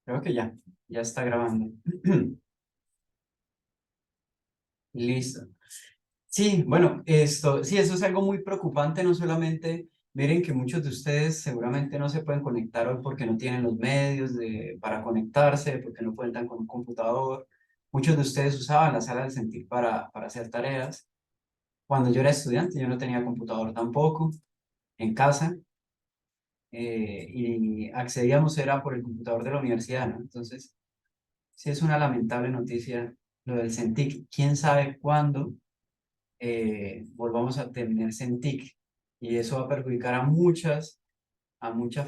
Creo que ya está grabando. Listo. Sí, bueno, sí, eso es algo muy preocupante, no solamente, miren que muchos de ustedes seguramente no se pueden conectar hoy porque no tienen los medios para conectarse, porque no cuentan con un computador. Muchos de ustedes usaban la sala del sentir para hacer tareas. Cuando yo era estudiante, yo no tenía computador tampoco en casa, y accedíamos era por el computador de la universidad, ¿no? Entonces, sí es una lamentable noticia lo del CENTIC. ¿Quién sabe cuándo volvamos a tener CENTIC? Y eso va a perjudicar a muchas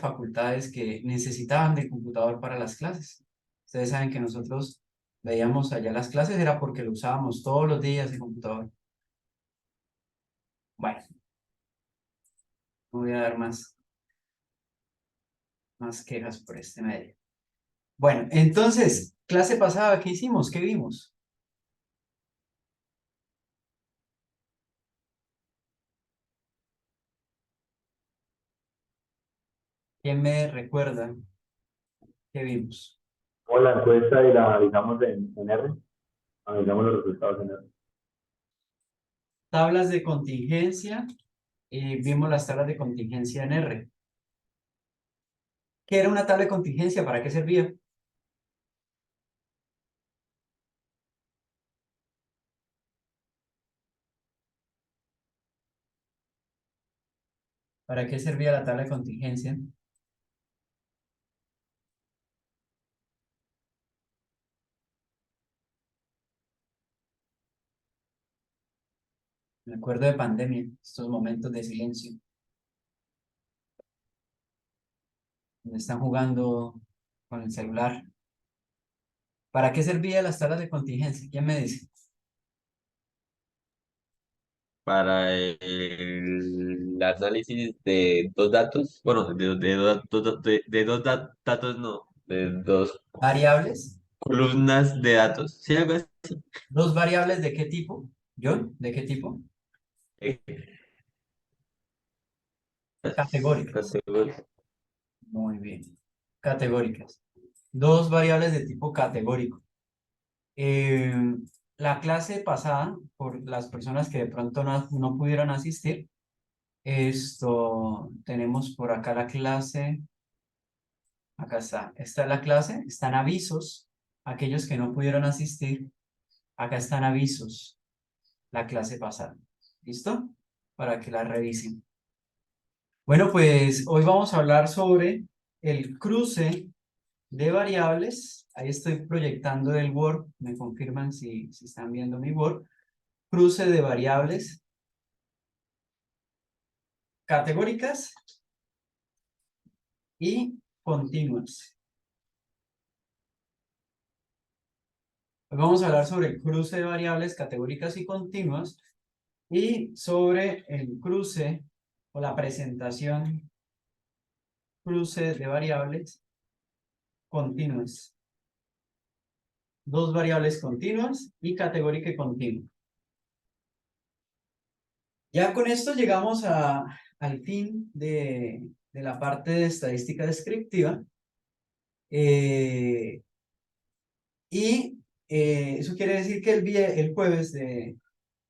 facultades que necesitaban de computador para las clases. Ustedes saben que nosotros veíamos allá las clases, era porque lo usábamos todos los días el computador. Bueno, no voy a dar más quejas por este medio. Bueno, entonces, clase pasada, ¿qué hicimos? ¿Qué vimos? ¿Quién me recuerda qué vimos? O la encuesta y la analizamos en R, analizamos los resultados en R. Tablas de contingencia, y vimos las tablas de contingencia en R. ¿Qué era una tabla de contingencia? ¿Para qué servía? ¿Para qué servía la tabla de contingencia? Me acuerdo de pandemia, estos momentos de silencio, donde están jugando con el celular. ¿Para qué servía las tablas de contingencia? ¿Quién me dice? Para el análisis de dos datos, bueno, de dos datos no, de dos Variables. columnas de datos. ¿Sí, algo así? ¿Dos variables de qué tipo? ¿John? ¿De qué tipo? Categóricas. Categoría. Muy bien. Categóricas. Dos variables de tipo categórico. Eh, la clase pasada, por las personas que de pronto no pudieron asistir, tenemos por acá la clase, acá está, esta es la clase, están avisos, aquellos que no pudieron asistir, acá están avisos, la clase pasada, ¿listo? Para que la revisen. Bueno, pues hoy vamos a hablar sobre el cruce de variables, ahí estoy proyectando el Word, me confirman si están viendo mi Word, cruce de variables categóricas y continuas. Hoy vamos a hablar sobre el cruce de variables categóricas y continuas y sobre el cruce o la presentación cruce de variables continuas. Dos variables continuas y categórica y continua. Ya con esto llegamos al fin de la parte de estadística descriptiva. Eh, eso quiere decir que el jueves de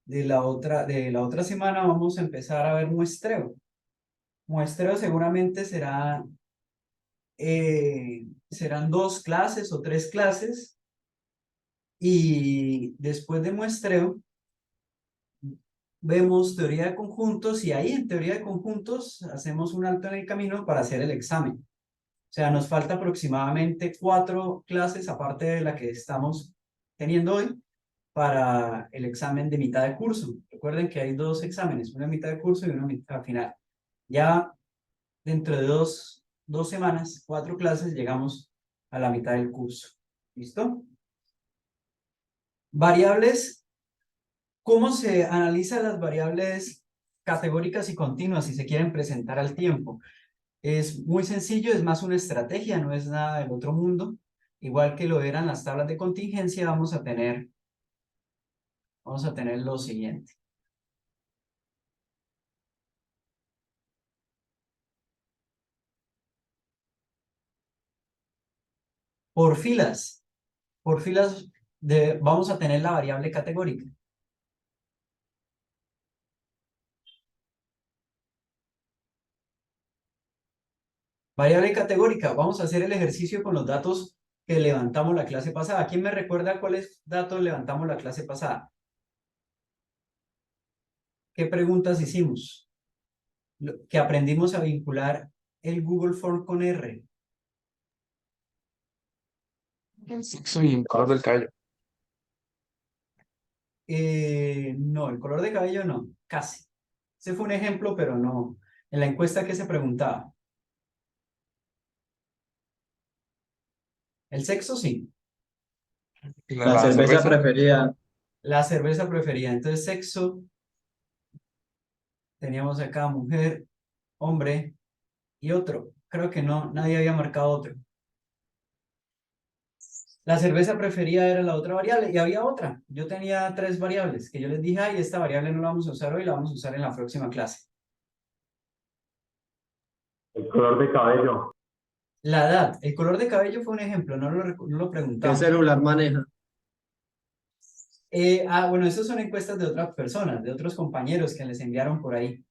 la otra semana vamos a empezar a ver muestreo. Muestreo seguramente serán dos clases o tres clases, y después de muestreo vemos teoría de conjuntos, y ahí en teoría de conjuntos hacemos un alto en el camino para hacer el examen. O sea, nos falta aproximadamente cuatro clases aparte de la que estamos teniendo hoy para el examen de mitad de curso. Recuerden que hay dos exámenes, una mitad de curso y una mitad final. Ya dentro de dos semanas, cuatro clases, llegamos a la mitad del curso. ¿Listo? Variables. ¿Cómo se analizan las variables categóricas y continuas si se quieren presentar al tiempo? Es muy sencillo, es más una estrategia, no es nada del otro mundo. Igual que lo eran las tablas de contingencia, vamos a tener lo siguiente. Por filas. Por filas vamos a tener la variable categórica. Variable categórica. Vamos a hacer el ejercicio con los datos que levantamos la clase pasada. ¿Quién me recuerda cuáles datos levantamos la clase pasada? ¿Qué preguntas hicimos? Que aprendimos a vincular el Google Form con R. El sexo y el color del cabello. No, el color de cabello no, casi. Ese fue un ejemplo, pero no. En la encuesta que se preguntaba. El sexo sí. La cerveza preferida. La cerveza preferida. Entonces, sexo. Teníamos acá mujer, hombre y otro. Creo que no, nadie había marcado otro. La cerveza preferida era la otra variable y había otra. Yo tenía 3 variables que yo les dije, ay, esta variable no la vamos a usar hoy, la vamos a usar en la próxima clase. El color de cabello. La edad, el color de cabello fue un ejemplo, no lo ¿Qué preguntamos. celular maneja? Bueno, estas son encuestas de otras personas, de otros compañeros que les enviaron por ahí.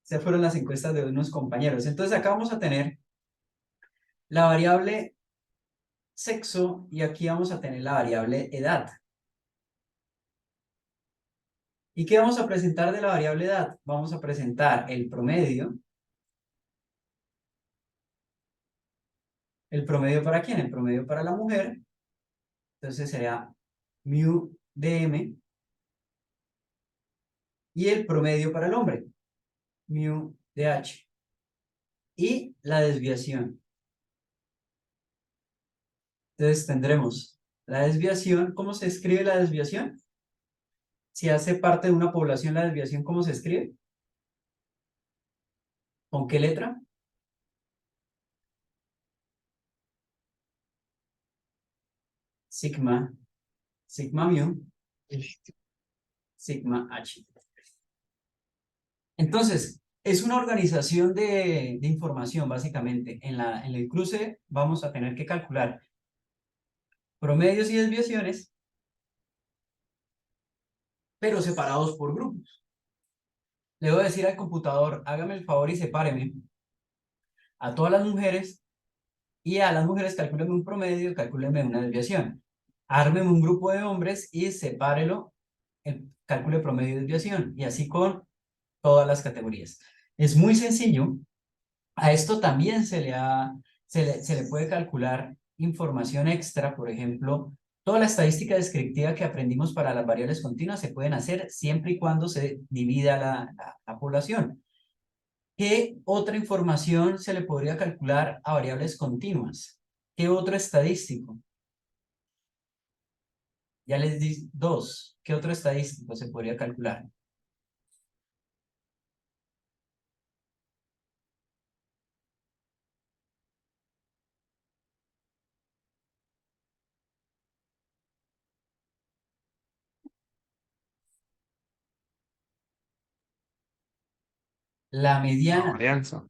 Esas fueron las encuestas de unos compañeros. Entonces acá vamos a tener la variable sexo y aquí vamos a tener la variable edad. ¿Y qué vamos a presentar de la variable edad? Vamos a presentar el promedio. ¿El promedio para quién? El promedio para la mujer. Entonces será mu dm. Y el promedio para el hombre, mu dh. Y la desviación. Entonces tendremos la desviación. ¿Cómo se escribe la desviación? Si hace parte de una población, la desviación, ¿cómo se escribe? ¿Con qué letra? Sigma, sigma mu, sigma h. Entonces, es una organización de información, básicamente. En el cruce vamos a tener que calcular promedios y desviaciones, pero separados por grupos. Le voy a decir al computador, hágame el favor y sepáreme a todas las mujeres y a las mujeres calcúlenme un promedio y calcúlenme una desviación. Ármeme un grupo de hombres y sepárelo el cálculo de promedio y desviación, y así con todas las categorías. Es muy sencillo. A esto también se le puede calcular información extra, por ejemplo, toda la estadística descriptiva que aprendimos para las variables continuas se pueden hacer siempre y cuando se divida la población. ¿Qué otra información se le podría calcular a variables continuas? ¿Qué otro estadístico? Ya les di 2. ¿Qué otro estadístico se podría calcular? La mediana. Varianza.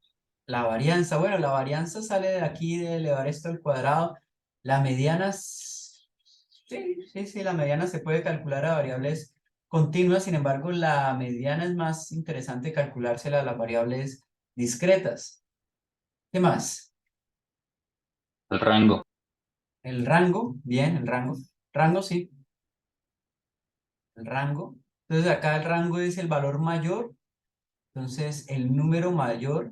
La varianza. Bueno, la varianza sale de aquí de elevar esto al cuadrado. La mediana, sí, la mediana se puede calcular a variables continuas. Sin embargo, la mediana es más interesante calculársela a las variables discretas. ¿Qué más? El rango. El rango, bien, el rango. Rango, sí, el rango. Entonces acá el rango es el valor mayor. Entonces el número mayor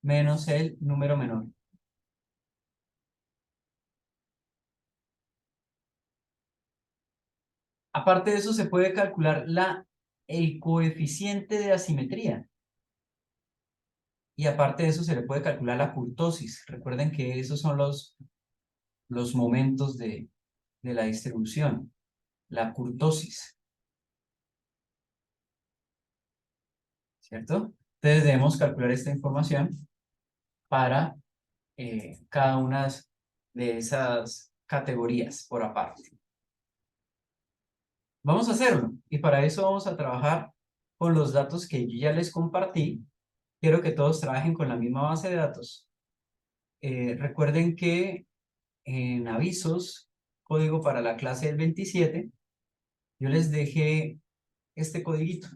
menos el número menor. Aparte de eso, se puede calcular el coeficiente de asimetría. Y aparte de eso, se le puede calcular la kurtosis. Recuerden que esos son los momentos de la distribución. La kurtosis. ¿Cierto? Entonces debemos calcular esta información para cada una de esas categorías por aparte. Vamos a hacerlo. Y para eso vamos a trabajar con los datos que yo ya les compartí quiero que todos trabajen con la misma base de datos. Recuerden que en avisos, código para la clase del 27, yo les dejé este codiguito.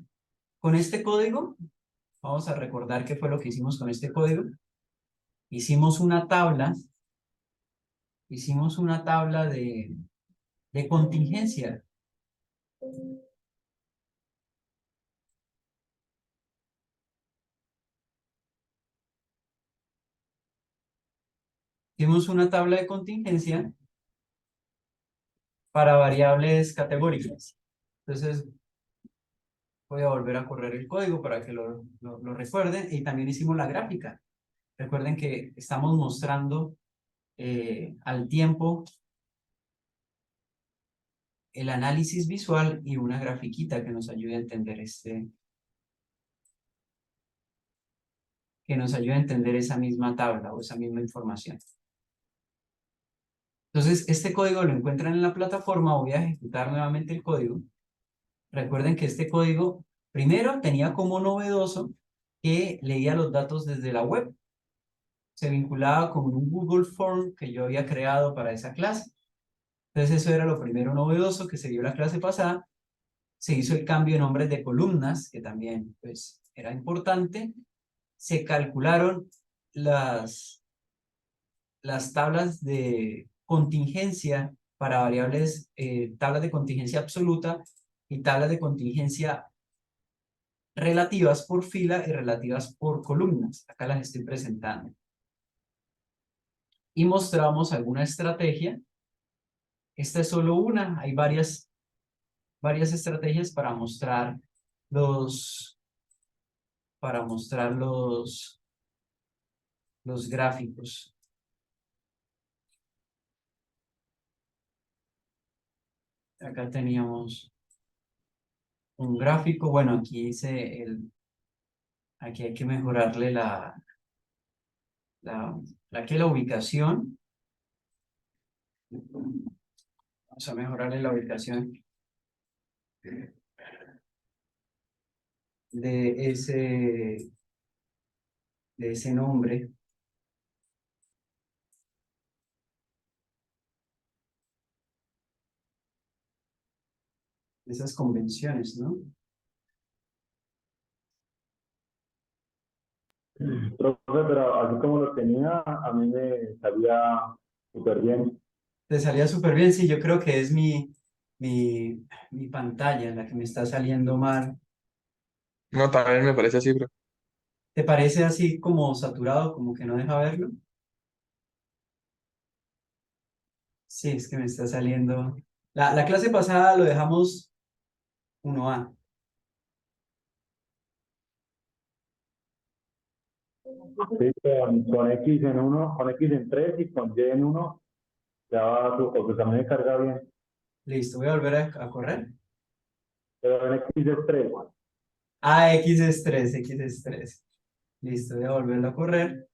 Con este código, vamos a recordar qué fue lo que hicimos con este código. Hicimos una tabla de contingencia. Hicimos una tabla de contingencia para variables categóricas. Entonces, voy a volver a correr el código para que lo recuerden. Y también hicimos la gráfica. Recuerden que estamos mostrando al tiempo el análisis visual y una grafiquita que nos ayude a entender que nos ayude a entender esa misma tabla o esa misma información. Entonces, este código lo encuentran en la plataforma. Voy a ejecutar nuevamente el código. Recuerden que este código, primero, tenía como novedoso que leía los datos desde la web. Se vinculaba con un Google Form que yo había creado para esa clase. Entonces, eso era lo primero novedoso que se vio la clase pasada. Se hizo el cambio de nombres de columnas, que también pues, era importante. Se calcularon las tablas de contingencia para variables, tablas de contingencia absoluta y tablas de contingencia relativas por fila y relativas por columnas. Acá las estoy presentando. Y mostramos alguna estrategia. Esta es solo una, hay varias estrategias para mostrar los gráficos. Acá teníamos un gráfico. Bueno, aquí aquí hay que mejorarle la ubicación. Vamos a mejorarle la ubicación de ese nombre. De esas convenciones, ¿no? Profe, pero así como lo tenía, a mí me salía súper bien. Te salía súper bien, sí, yo creo que es mi pantalla la que me está saliendo mal. No, también me parece así, bro. ¿Te parece así como saturado, como que no deja verlo? Sí, es que me está saliendo. La clase pasada lo dejamos 1A. Sí, con X en uno, con X en 3 y con Y en uno, ya va porque también me carga bien. Listo, voy a volver a correr. Pero en X es 3. Ah, X es 3, X es 3. Listo, voy a volverlo a correr.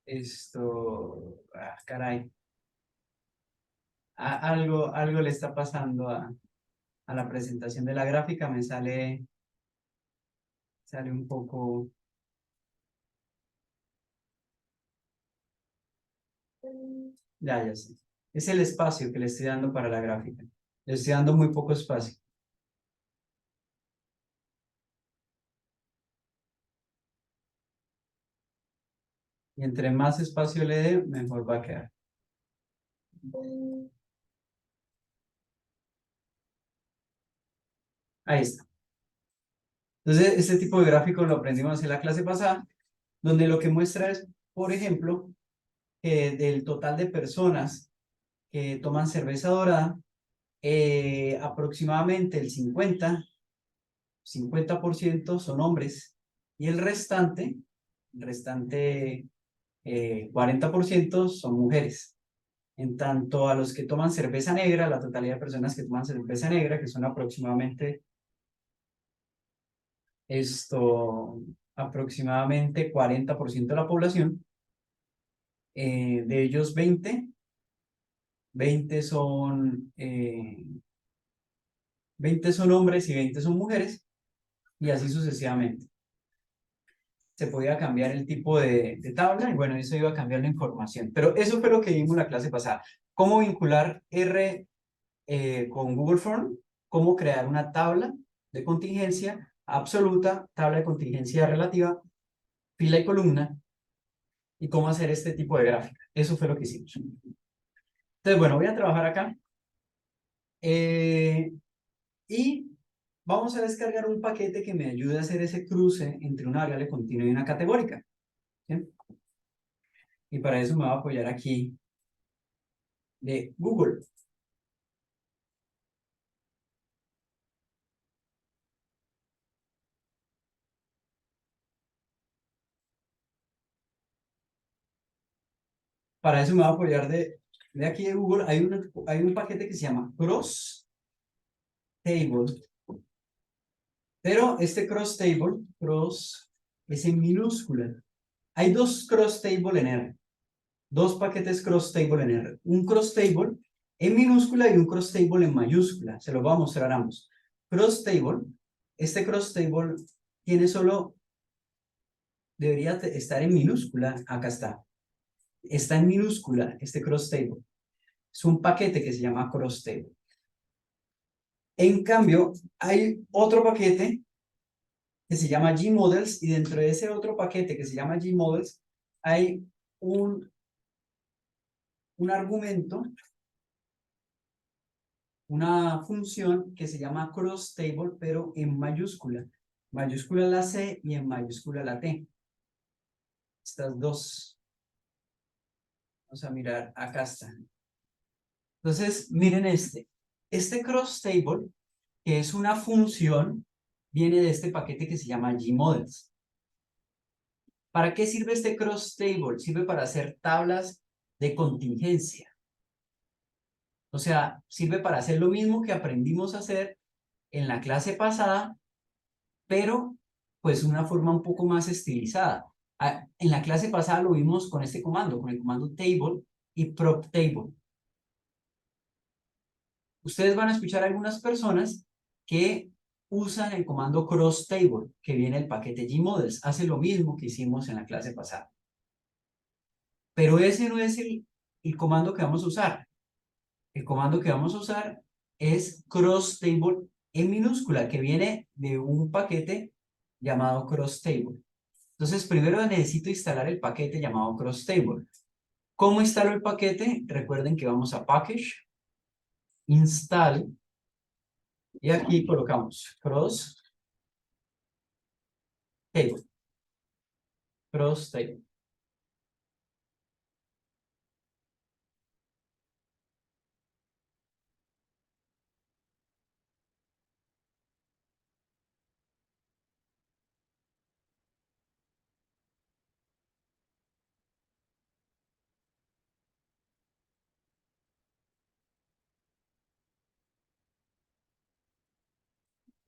Esto, caray. Algo le está pasando a la presentación de la gráfica. Me sale un poco. Ya sé. Es el espacio que le estoy dando para la gráfica. Le estoy dando muy poco espacio. Y entre más espacio le dé, mejor va a quedar. Ahí está. Entonces, este tipo de gráfico lo aprendimos en la clase pasada, donde lo que muestra es, por ejemplo, que del total de personas que toman cerveza dorada, aproximadamente el 50% son hombres y el restante 40% son mujeres. En tanto a los que toman cerveza negra, la totalidad de personas que toman cerveza negra, que son aproximadamente 40% de la población, de ellos 20 son 20 son hombres y 20 son mujeres, y así sucesivamente. Se podía cambiar el tipo de tabla, y bueno, eso iba a cambiar la información. Pero eso fue lo que vimos la clase pasada. Cómo vincular R con Google Form, cómo crear una tabla de contingencia absoluta, tabla de contingencia relativa, fila y columna, y cómo hacer este tipo de gráfica. Eso fue lo que hicimos. Entonces, bueno, voy a trabajar acá. Y vamos a descargar un paquete que me ayude a hacer ese cruce entre una variable continua y una categórica. ¿Sí? Y para eso me voy a apoyar aquí de Google. Para eso me voy a apoyar de aquí de Google. Hay un paquete que se llama Cross Table. Pero este Cross Table, Cross, es en minúscula. Hay dos Cross Table en R. Dos paquetes Cross Table en R. Un Cross Table en minúscula y un Cross Table en mayúscula. Se los voy a mostrar ambos. Cross Table, este Cross Table tiene solo, debería estar en minúscula. Acá está. Está en minúscula este Cross Table. Es un paquete que se llama Cross Table. En cambio, hay otro paquete que se llama Gmodels, y dentro de ese otro paquete que se llama Gmodels hay un argumento, una función que se llama cross table, pero en mayúscula. Mayúscula la C y en mayúscula la T. Estas dos. Vamos a mirar, acá está. Entonces, miren este. Este cross table, que es una función, viene de este paquete que se llama Gmodels. ¿Para qué sirve este cross table? Sirve para hacer tablas de contingencia. O sea, sirve para hacer lo mismo que aprendimos a hacer en la clase pasada, pero pues una forma un poco más estilizada. En la clase pasada lo vimos con este comando, con el comando table y prop table. Ustedes van a escuchar a algunas personas que usan el comando cross table, que viene el paquete Gmodels. Hace lo mismo que hicimos en la clase pasada. Pero ese no es el comando que vamos a usar. El comando que vamos a usar es cross table en minúscula, que viene de un paquete llamado cross table. Entonces, primero necesito instalar el paquete llamado cross table. ¿Cómo instalo el paquete? Recuerden que vamos a package, install, y aquí colocamos cross table. Cross table.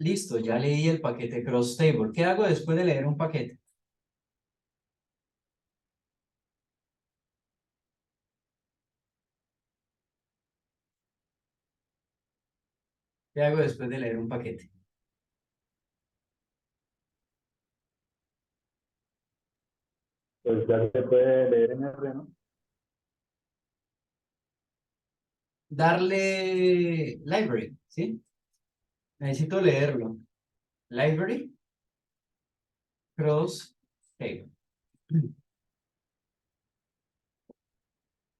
Listo, ya leí el paquete cross table. ¿Qué hago después de leer un paquete? ¿Qué hago después de leer un paquete? Pues ya se puede leer en R, ¿no? Darle library, ¿sí? Necesito leerlo. Library, cross table.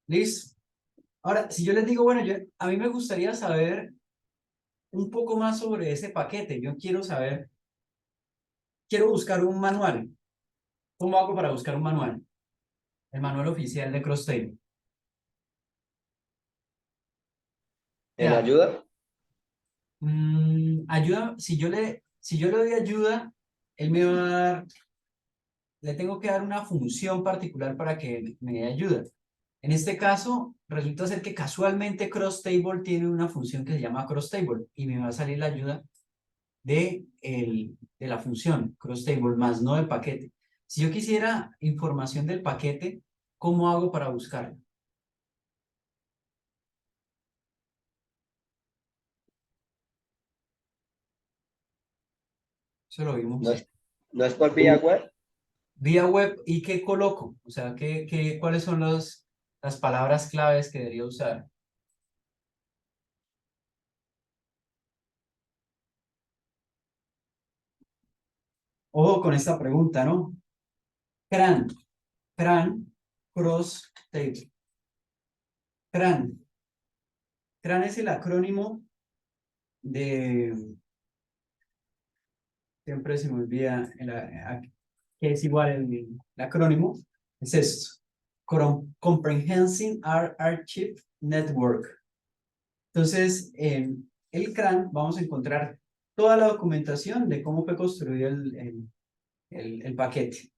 Listo. Ahora, si yo les digo, bueno, a mí me gustaría saber un poco más sobre ese paquete. Yo quiero saber, quiero buscar un manual. ¿Cómo hago para buscar un manual? El manual oficial de Crosstable. ¿En Ya, ayuda? ayuda, si yo le doy ayuda, él me va a dar, le tengo que dar una función particular para que me dé ayuda. En este caso, resulta ser que casualmente Crosstable tiene una función que se llama Crosstable y me va a salir la ayuda de la función Crosstable, más no del paquete. Si yo quisiera información del paquete, ¿cómo hago para buscarlo? Eso lo vimos. No es por vía web. Vía web, ¿y qué coloco? O sea, ¿cuáles son las palabras claves que debería usar? Ojo con esta pregunta, ¿no? CRAN, CRAN, Cross Table. CRAN. CRAN es el acrónimo de, siempre se me olvida, que es igual el acrónimo, es esto, Comprehensive Archive Network. Entonces, en el CRAN vamos a encontrar toda la documentación de cómo fue construido el paquete.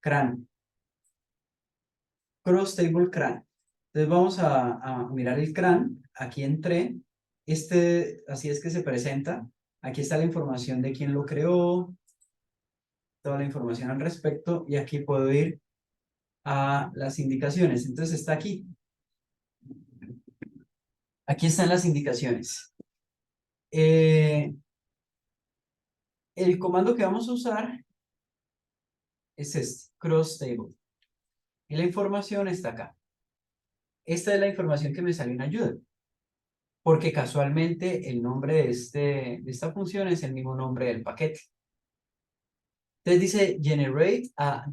CRAN. Cross Table CRAN. Entonces vamos a mirar el CRAN. Aquí entré. Así es que se presenta. Aquí está la información de quién lo creó, toda la información al respecto, y aquí puedo ir a las indicaciones. Entonces está aquí. Aquí están las indicaciones. El comando que vamos a usar es este, cross table. Y la información está acá. Esta es la información que me salió en ayuda, porque casualmente el nombre de esta función es el mismo nombre del paquete. Entonces dice, generate a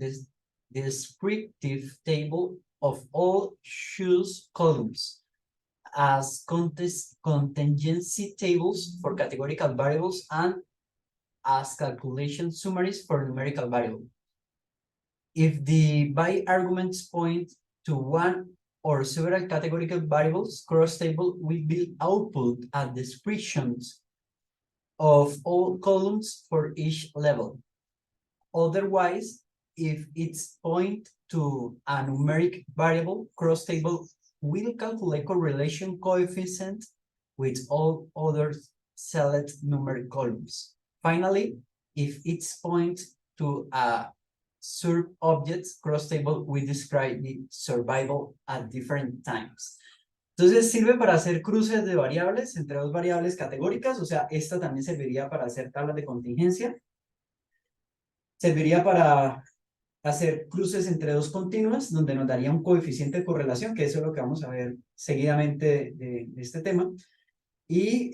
descriptive table of all choose columns as contingency tables for categorical variables and as calculation summaries for numerical variable. If the by arguments point to one or several categorical variables, cross table will be output at descriptions of all columns for each level. Otherwise, if it's point to a numeric variable, cross table will calculate correlation coefficient with all other select numeric columns. Finally, if it's point to a served objects, cross table will describe the survival at different times. Entonces sirve para hacer cruces de variables entre dos variables categóricas, o sea, esta también serviría para hacer tablas de contingencia. Serviría para hacer cruces entre dos continuas, donde nos daría un coeficiente de correlación, que eso es lo que vamos a ver seguidamente de este tema. Y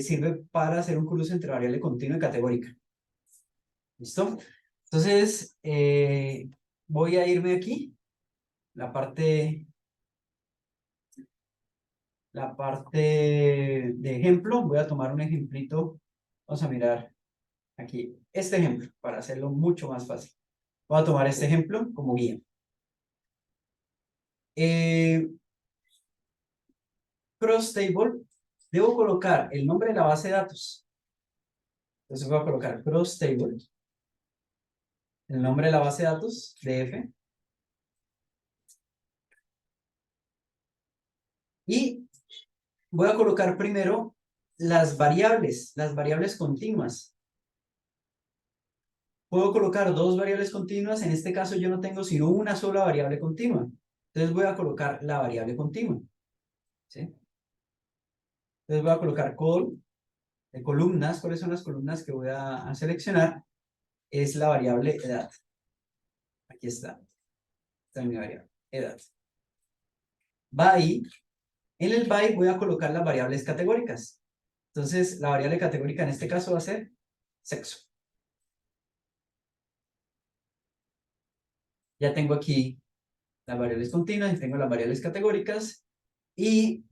sirve para hacer un cruce entre variable continua y categórica. ¿Listo? Entonces, voy a irme aquí, la parte de ejemplo. Voy a tomar un ejemplito. Vamos a mirar aquí este ejemplo para hacerlo mucho más fácil. Voy a tomar este ejemplo como guía. Cross table, debo colocar el nombre de la base de datos. Entonces voy a colocar cross table, el nombre de la base de datos, DF, y voy a colocar primero las variables continuas. Puedo colocar dos variables continuas, en este caso yo no tengo sino una sola variable continua. Entonces voy a colocar la variable continua. ¿Sí? Entonces voy a colocar col de columnas. ¿Cuáles son las columnas que voy a seleccionar? Es la variable edad. Aquí está. Esta es mi variable, edad. By, en el by voy a colocar las variables categóricas. Entonces, la variable categórica en este caso va a ser sexo. Ya tengo aquí las variables continuas y tengo las variables categóricas. Y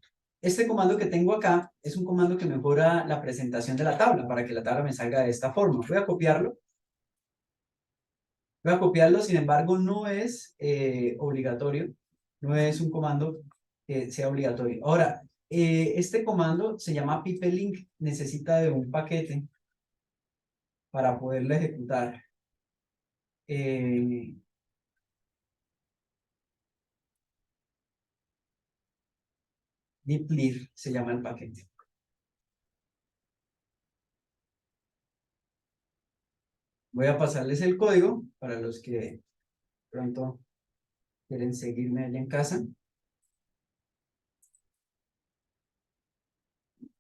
este comando que tengo acá es un comando que mejora la presentación de la tabla para que la tabla me salga de esta forma. Voy a copiarlo. Voy a copiarlo, sin embargo, no es obligatorio. No es un comando que sea obligatorio. Ahora, este comando se llama pipelink. Necesita de un paquete para poderlo ejecutar. Dplyr se llama el paquete. Voy a pasarles el código para los que pronto quieren seguirme allá en casa.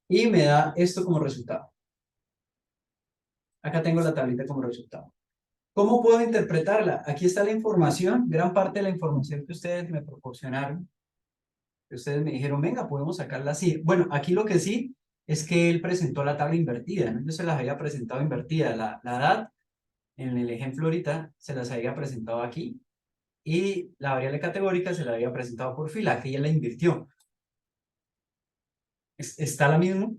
Y me da esto como resultado. Acá tengo la tablita como resultado. ¿Cómo puedo interpretarla? Aquí está la información, gran parte de la información que ustedes me proporcionaron, que ustedes me dijeron, venga, podemos sacarla así. Bueno, aquí lo que sí es que él presentó la tabla invertida, ¿no? Yo se las había presentado invertida. La edad, en el ejemplo ahorita, se las había presentado aquí, y la variable categórica se la había presentado por fila, que ella la invirtió. Está la misma,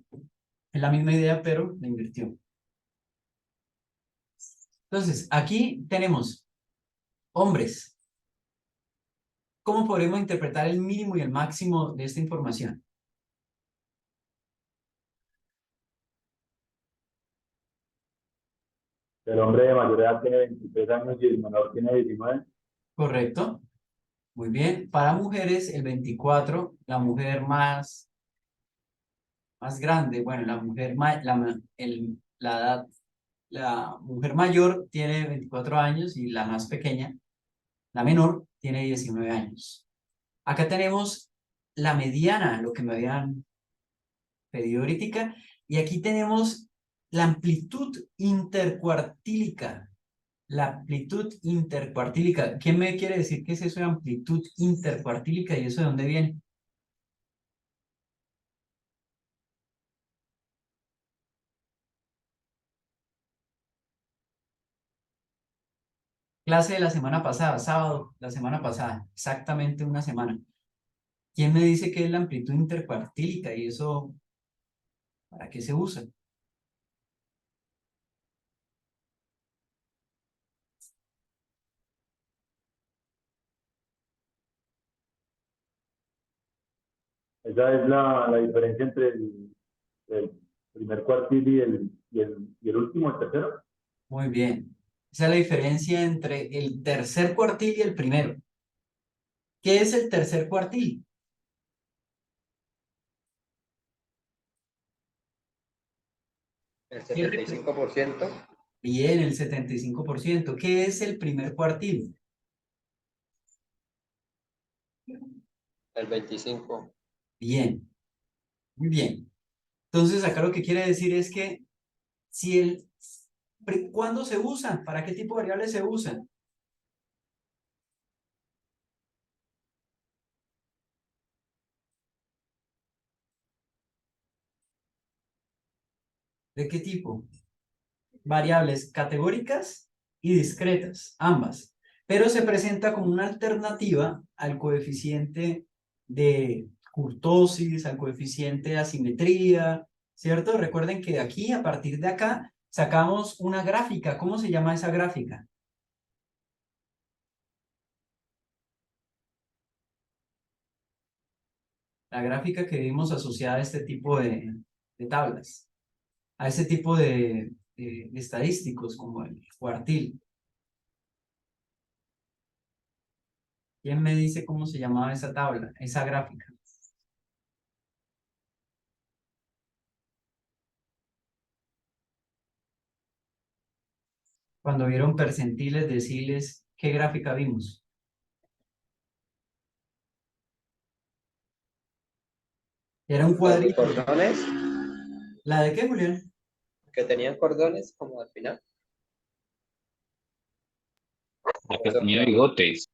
es la misma idea, pero la invirtió. Entonces, aquí tenemos hombres. ¿Cómo podremos interpretar el mínimo y el máximo de esta información? El hombre de mayor edad tiene 23 años y el menor tiene 19. ¿Correcto? Muy bien. Para mujeres, el 24, la mujer más grande, bueno, la mujer, la edad, la mujer mayor tiene 24 años y la más pequeña, la menor, tiene 19 años. Acá tenemos la mediana, lo que me habían pedido ahorita, y aquí tenemos la amplitud intercuartílica. La amplitud intercuartílica. ¿Quién me quiere decir qué es eso de amplitud intercuartílica y eso de dónde viene? Clase de la semana pasada, sábado, la semana pasada, exactamente una semana. ¿Quién me dice qué es la amplitud intercuartílica y eso para qué se usa? Esa es la diferencia entre el primer cuartil y el último, el tercero. Muy bien. Esa es la diferencia entre el tercer cuartil y el primero. ¿Qué es el tercer cuartil? El 75%, Bien, el 75%. ¿Qué es el primer cuartil? el 25%. Bien, muy bien. Entonces, acá lo que quiere decir es que si ¿cuándo se usan? ¿Para qué tipo de variables se usan? ¿De qué tipo? Variables categóricas y discretas, ambas. Pero se presenta como una alternativa al coeficiente de kurtosis, al coeficiente de asimetría, ¿cierto? Recuerden que de aquí, a partir de acá, sacamos una gráfica. ¿Cómo se llama esa gráfica? La gráfica que vimos asociada a este tipo de tablas, a ese tipo de estadísticos como el cuartil. ¿Quién me dice cómo se llamaba esa tabla, esa gráfica? Cuando vieron percentiles, deciles, ¿qué gráfica vimos? Era un Los de cuadrito. cordones, ¿La de qué, Julián? que tenían cordones como al final. La que tenía bigotes.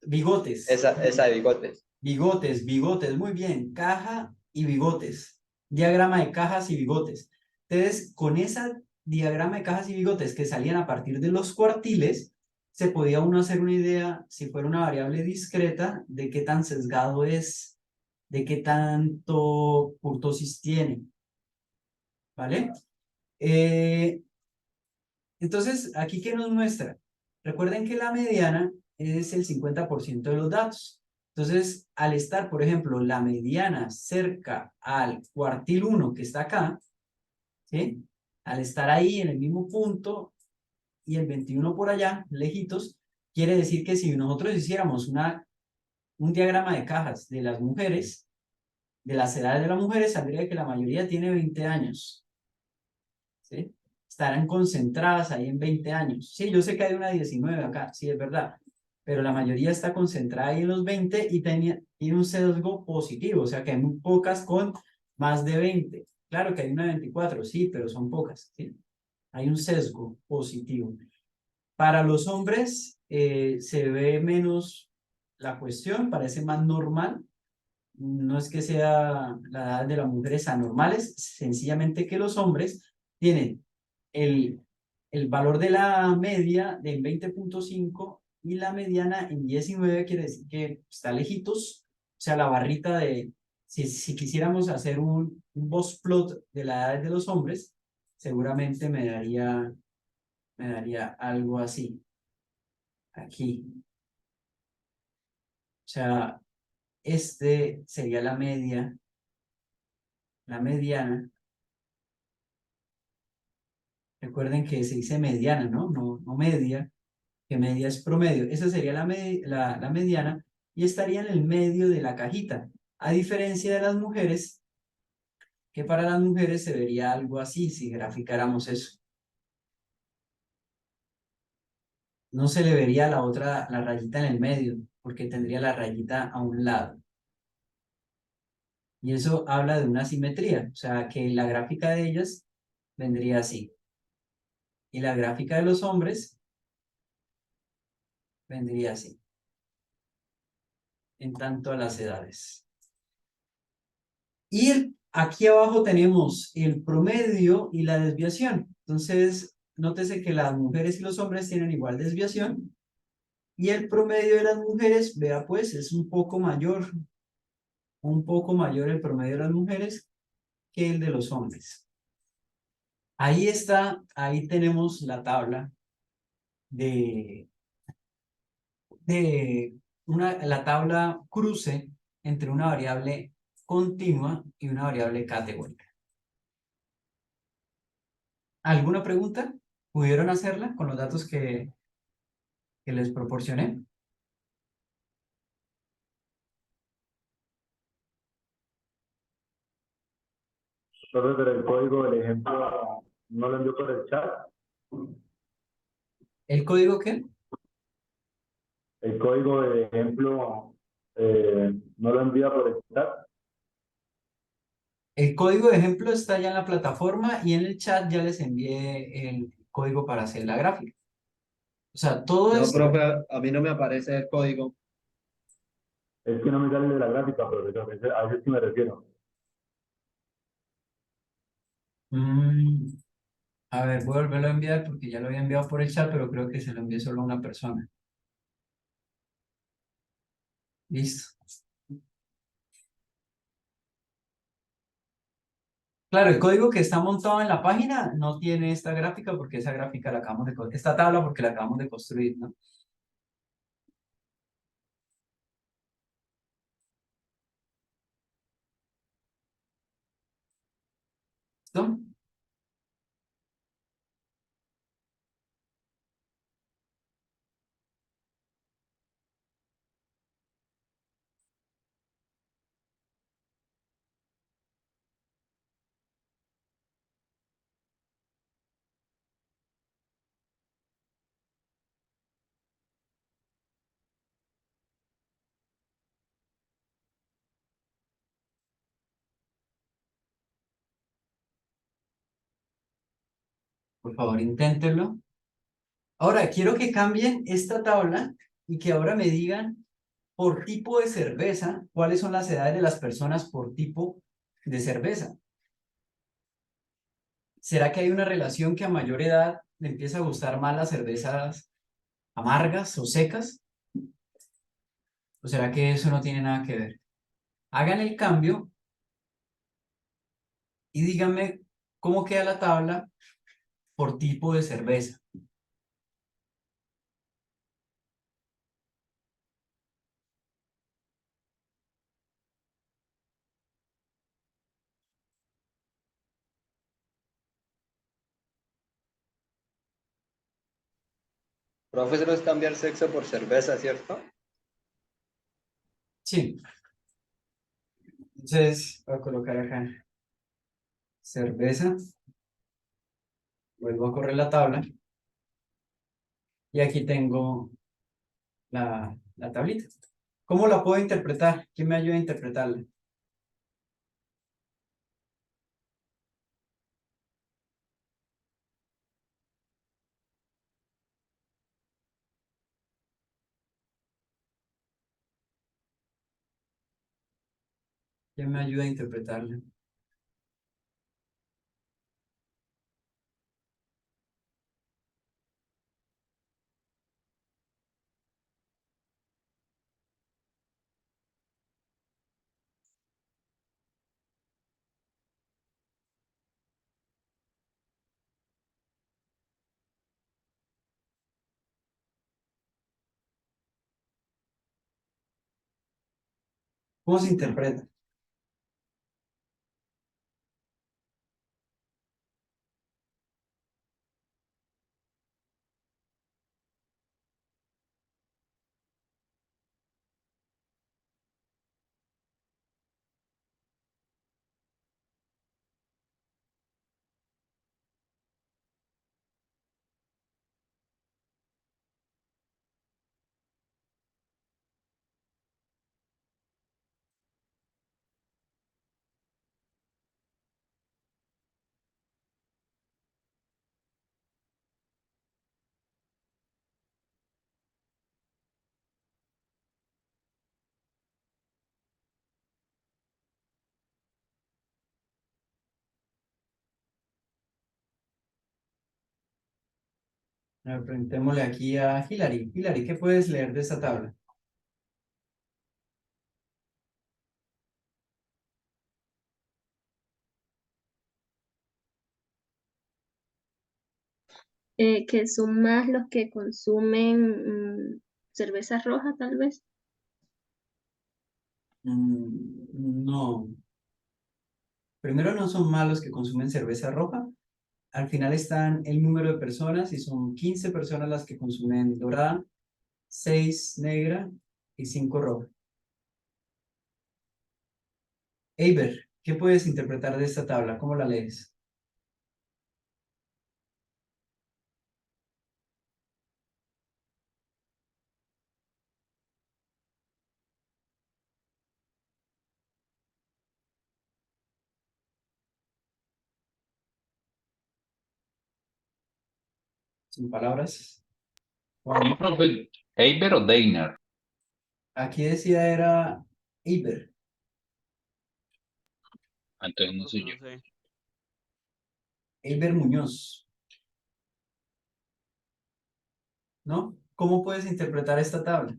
Bigotes. Esa de bigotes. Bigotes, bigotes. Muy bien. Caja y bigotes. Diagrama de cajas y bigotes. Entonces, con esa diagrama de cajas y bigotes que salían a partir de los cuartiles, se podía uno hacer una idea, si fuera una variable discreta, de qué tan sesgado es, de qué tanto kurtosis tiene. ¿Vale? Entonces, ¿aquí qué nos muestra? Recuerden que la mediana es el 50% de los datos. Entonces, al estar, por ejemplo, la mediana cerca al cuartil 1 que está acá, ¿sí? Al estar ahí en el mismo punto y el 21 por allá, lejitos, quiere decir que si nosotros hiciéramos un diagrama de cajas de las mujeres, de las edades de las mujeres, saldría que la mayoría tiene 20 años. ¿Sí? Estarán concentradas ahí en 20 años. Sí, yo sé que hay una 19 acá, sí, es verdad, pero la mayoría está concentrada ahí en los 20 y tiene un sesgo positivo, o sea que hay muy pocas con más de 20. Claro que hay una 24, sí, pero son pocas, ¿sí? Hay un sesgo positivo. Para los hombres se ve menos la cuestión, parece más normal. No es que sea la edad de las mujeres anormales, sencillamente que los hombres tienen el valor de la media en 20.5 y la mediana en 19, quiere decir que está lejitos. O sea, la barrita de, si quisiéramos hacer un box plot de la edad de los hombres, seguramente me daría algo así, aquí. O sea, este sería la media, la mediana. Recuerden que se dice mediana, ¿no? No media, que media es promedio. Esa sería la mediana y estaría en el medio de la cajita. A diferencia de las mujeres, que para las mujeres se vería algo así si graficáramos eso. No se le vería la otra, la rayita en el medio, porque tendría la rayita a un lado. Y eso habla de una simetría, o sea, que la gráfica de ellas vendría así. Y la gráfica de los hombres vendría así, en tanto a las edades. Y aquí abajo tenemos el promedio y la desviación. Entonces, nótese que las mujeres y los hombres tienen igual desviación. Y el promedio de las mujeres, vea pues, es un poco mayor el promedio de las mujeres que el de los hombres. Ahí está, ahí tenemos la tabla de la tabla cruce entre una variable continua y una variable categórica. ¿Alguna pregunta? ¿Pudieron hacerla con los datos que les proporcioné? Entonces, pero el código del ejemplo no lo envió por el chat. ¿El código qué? El código de ejemplo no lo envía por el chat. El código de ejemplo está ya en la plataforma y en el chat ya les envié el código para hacer la gráfica. O sea, todo No, esto... profe, a mí no me aparece el código. Es que no me sale de la gráfica, profesor. A eso sí me refiero. A ver, voy a volverlo a enviar porque ya lo había enviado por el chat, pero creo que se lo envié solo a una persona. Listo. Claro, el código que está montado en la página no tiene esta gráfica porque esa gráfica la acabamos de esta tabla porque la acabamos de construir, ¿no? ¿Listo? Por favor, inténtenlo. Ahora, quiero que cambien esta tabla y que ahora me digan por tipo de cerveza, cuáles son las edades de las personas por tipo de cerveza. ¿Será que hay una relación que a mayor edad le empieza a gustar más las cervezas amargas o secas? ¿O será que eso no tiene nada que ver? Hagan el cambio y díganme cómo queda la tabla por tipo de cerveza. Profe, eso no es cambiar sexo por cerveza, ¿cierto? Sí. Entonces, voy a colocar acá cerveza. Vuelvo a correr la tabla. Y aquí tengo la tablita. ¿Cómo la puedo interpretar? ¿Quién me ayuda a interpretarla? ¿Quién me ayuda a interpretarla? ¿Cómo se interpreta? A ver, preguntémosle aquí a Hilary. Hilary, ¿qué puedes leer de esta tabla? Que son más los que consumen cerveza roja, tal vez. No. Primero, no son malos que consumen cerveza roja. Al final están el número de personas y son 15 personas las que consumen dorada, 6 negra y 5 roja. Eiber, ¿qué puedes interpretar de esta tabla? ¿Cómo la lees? Sin palabras. Juan, Profe, ¿Eiber o Deiner? aquí decía era Eiber. Entonces no Profe, sé yo. no sé. Eiber Muñoz, ¿no? ¿Cómo puedes interpretar esta tabla?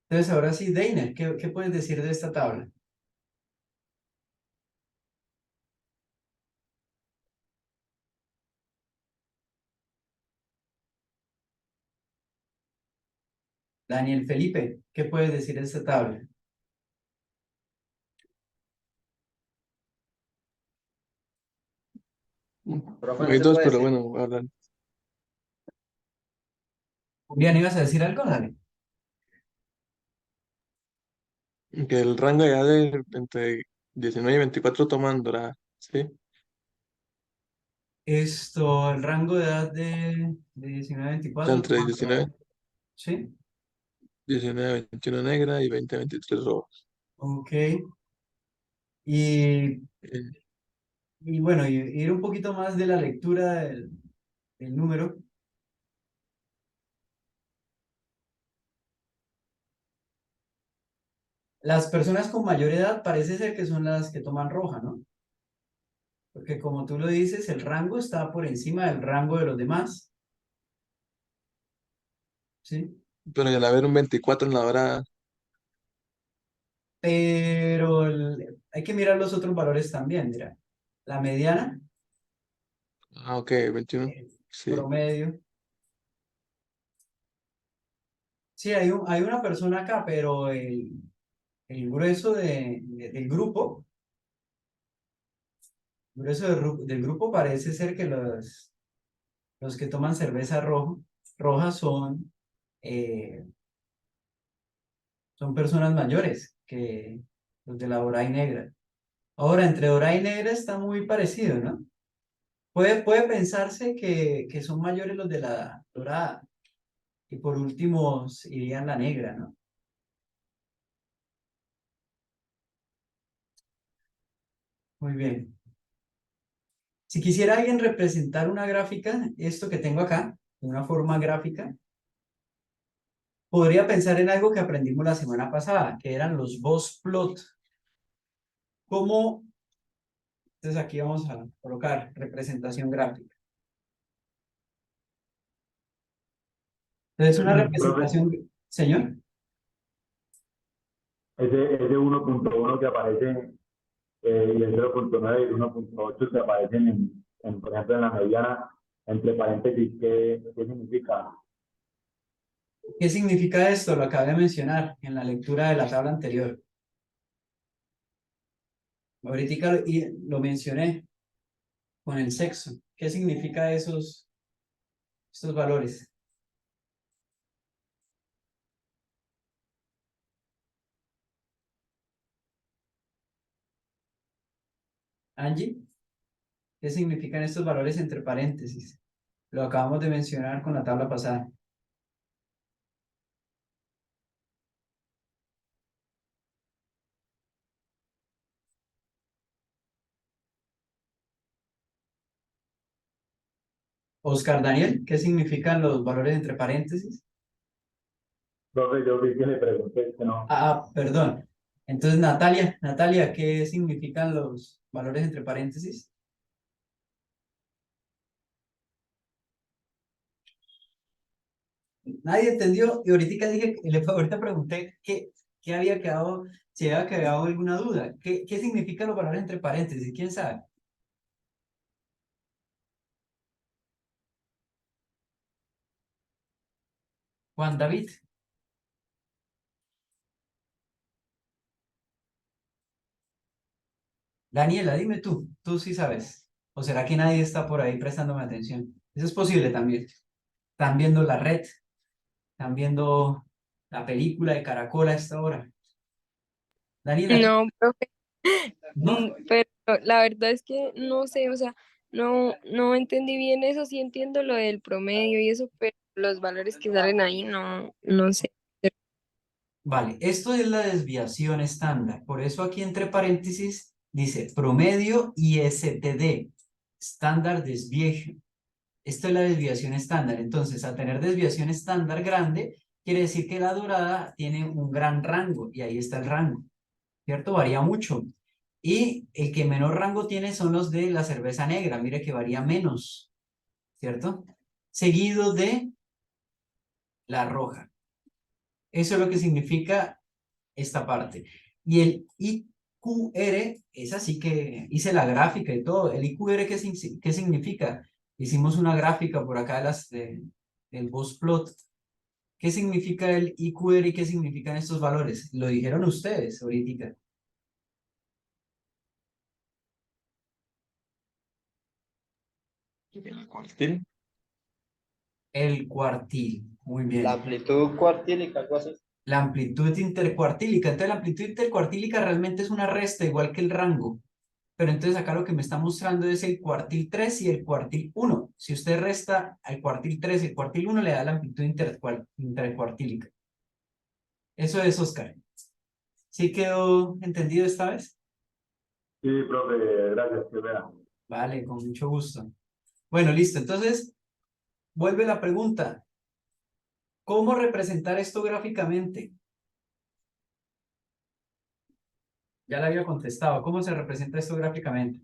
Entonces, ahora sí, Deiner, ¿qué puedes decir de esta tabla? Daniel Felipe, ¿qué puedes decir de esta tabla? Profe, no Hay se dos, puede pero decir. bueno, voy a hablar. Julián, ¿ibas a decir algo? Dale. Que el rango de edad de entre 19 y 24 toman dorada, ¿sí? Esto, el rango de edad de 19 a O sea, 24, entre 19, ¿sí? 19, 21 negra y 20, 23 rojo. Ok. Y, Eh, y bueno, y ir un poquito más de la lectura del número. Las personas con mayor edad parece ser que son las que toman roja, ¿no? Porque como tú lo dices, el rango está por encima del rango de los demás, ¿sí? pero al haber un 24 en la dorada, Pero hay que mirar los otros valores también, mira. La mediana, ah, ok, 21, el sí. promedio. Sí, hay una persona acá, pero el grueso del grupo, el grueso del grupo parece ser que los que toman cerveza roja eh, son personas mayores que los de la dorada y negra. Ahora, entre dorada y negra está muy parecido, ¿no? Puede pensarse que son mayores los de la dorada y por último irían la negra, ¿no? Muy bien. Si quisiera alguien representar una gráfica, esto que tengo acá, de una forma gráfica, podría pensar en algo que aprendimos la semana pasada, que eran los boss plot. ¿Cómo? Entonces aquí vamos a colocar representación gráfica. Entonces una Profe, representación, señor. ese 1.1 que aparece y el 0.9 y el 1.8 que aparecen por ejemplo, en la mediana, entre paréntesis, ¿qué significa? ¿Qué significa esto? Lo acabé de mencionar en la lectura de la tabla anterior. Ahorita lo mencioné con el sexo. ¿Qué significa estos valores? Angie, ¿qué significan estos valores entre paréntesis? Lo acabamos de mencionar con la tabla pasada. Oscar Daniel, ¿qué significan los valores entre paréntesis? Profe, yo vi que le pregunté que no. Perdón. Entonces, Natalia, ¿qué significan los valores entre paréntesis? Nadie entendió y ahorita pregunté qué había quedado, si había quedado alguna duda. ¿Qué significan los valores entre paréntesis? ¿Quién sabe? Juan David. Daniela, dime tú sí sabes. ¿O será que nadie está por ahí prestándome atención? Eso es posible también. Están viendo la red, están viendo la película de Caracol a esta hora. Daniela, No, profe, ¿no? pero la verdad es que no sé, o sea, no entendí bien eso, sí entiendo lo del promedio y eso, pero los valores que salen ahí no sé. Vale, esto es la desviación estándar. Por eso aquí entre paréntesis dice promedio y STD, Standard Deviation. Esto es la desviación estándar. Entonces, al tener desviación estándar grande, quiere decir que la dorada tiene un gran rango y ahí está el rango, ¿cierto? Varía mucho. Y el que menor rango tiene son los de la cerveza negra, mire que varía menos, ¿cierto? Seguido de la roja. Eso es lo que significa esta parte. Y el IQR es así que hice la gráfica y todo. ¿El IQR qué significa? Hicimos una gráfica por acá del boss plot. ¿Qué significa el IQR y qué significan estos valores? Lo dijeron ustedes ahorita. ¿El cuartil? El cuartil. Muy La bien. amplitud cuartílica, algo así. La amplitud intercuartílica. Entonces, la amplitud intercuartílica realmente es una resta, igual que el rango. Pero entonces acá lo que me está mostrando es el cuartil 3 y el cuartil 1. Si usted resta al cuartil 3 y el cuartil 1, le da la amplitud intercuartílica. Eso es, Oscar. ¿Sí quedó entendido esta vez? Sí, profe, gracias, qué pena. Vale, con mucho gusto. Bueno, listo. Entonces, vuelve la pregunta. ¿Cómo representar esto gráficamente? Ya la había contestado. ¿Cómo se representa esto gráficamente?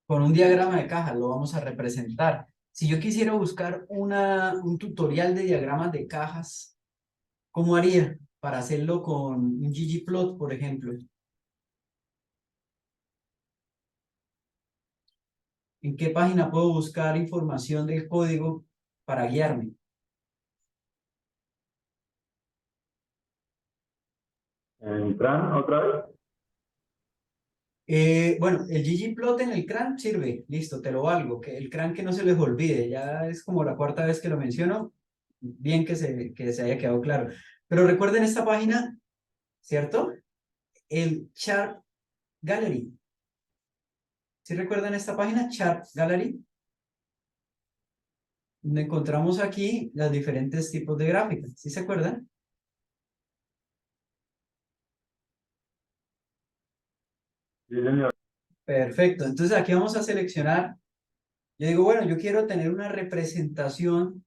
Con un diagrama de caja lo vamos a representar. Si yo quisiera buscar un tutorial de diagramas de cajas, ¿cómo haría para hacerlo con un ggplot, por ejemplo? ¿En qué página puedo buscar información del código para guiarme? ¿En Fran otra vez? Bueno, el ggplot en el CRAN sirve, listo, te lo valgo, que el CRAN que no se les olvide, ya es como la cuarta vez que lo menciono, bien que se haya quedado claro. Pero recuerden esta página, ¿cierto? El Chart Gallery. ¿Sí recuerdan esta página, Chart Gallery? donde encontramos aquí los diferentes tipos de gráficas. ¿Sí se acuerdan? Sí, señor. Perfecto. Entonces aquí vamos a seleccionar. Yo digo, bueno, yo quiero tener una representación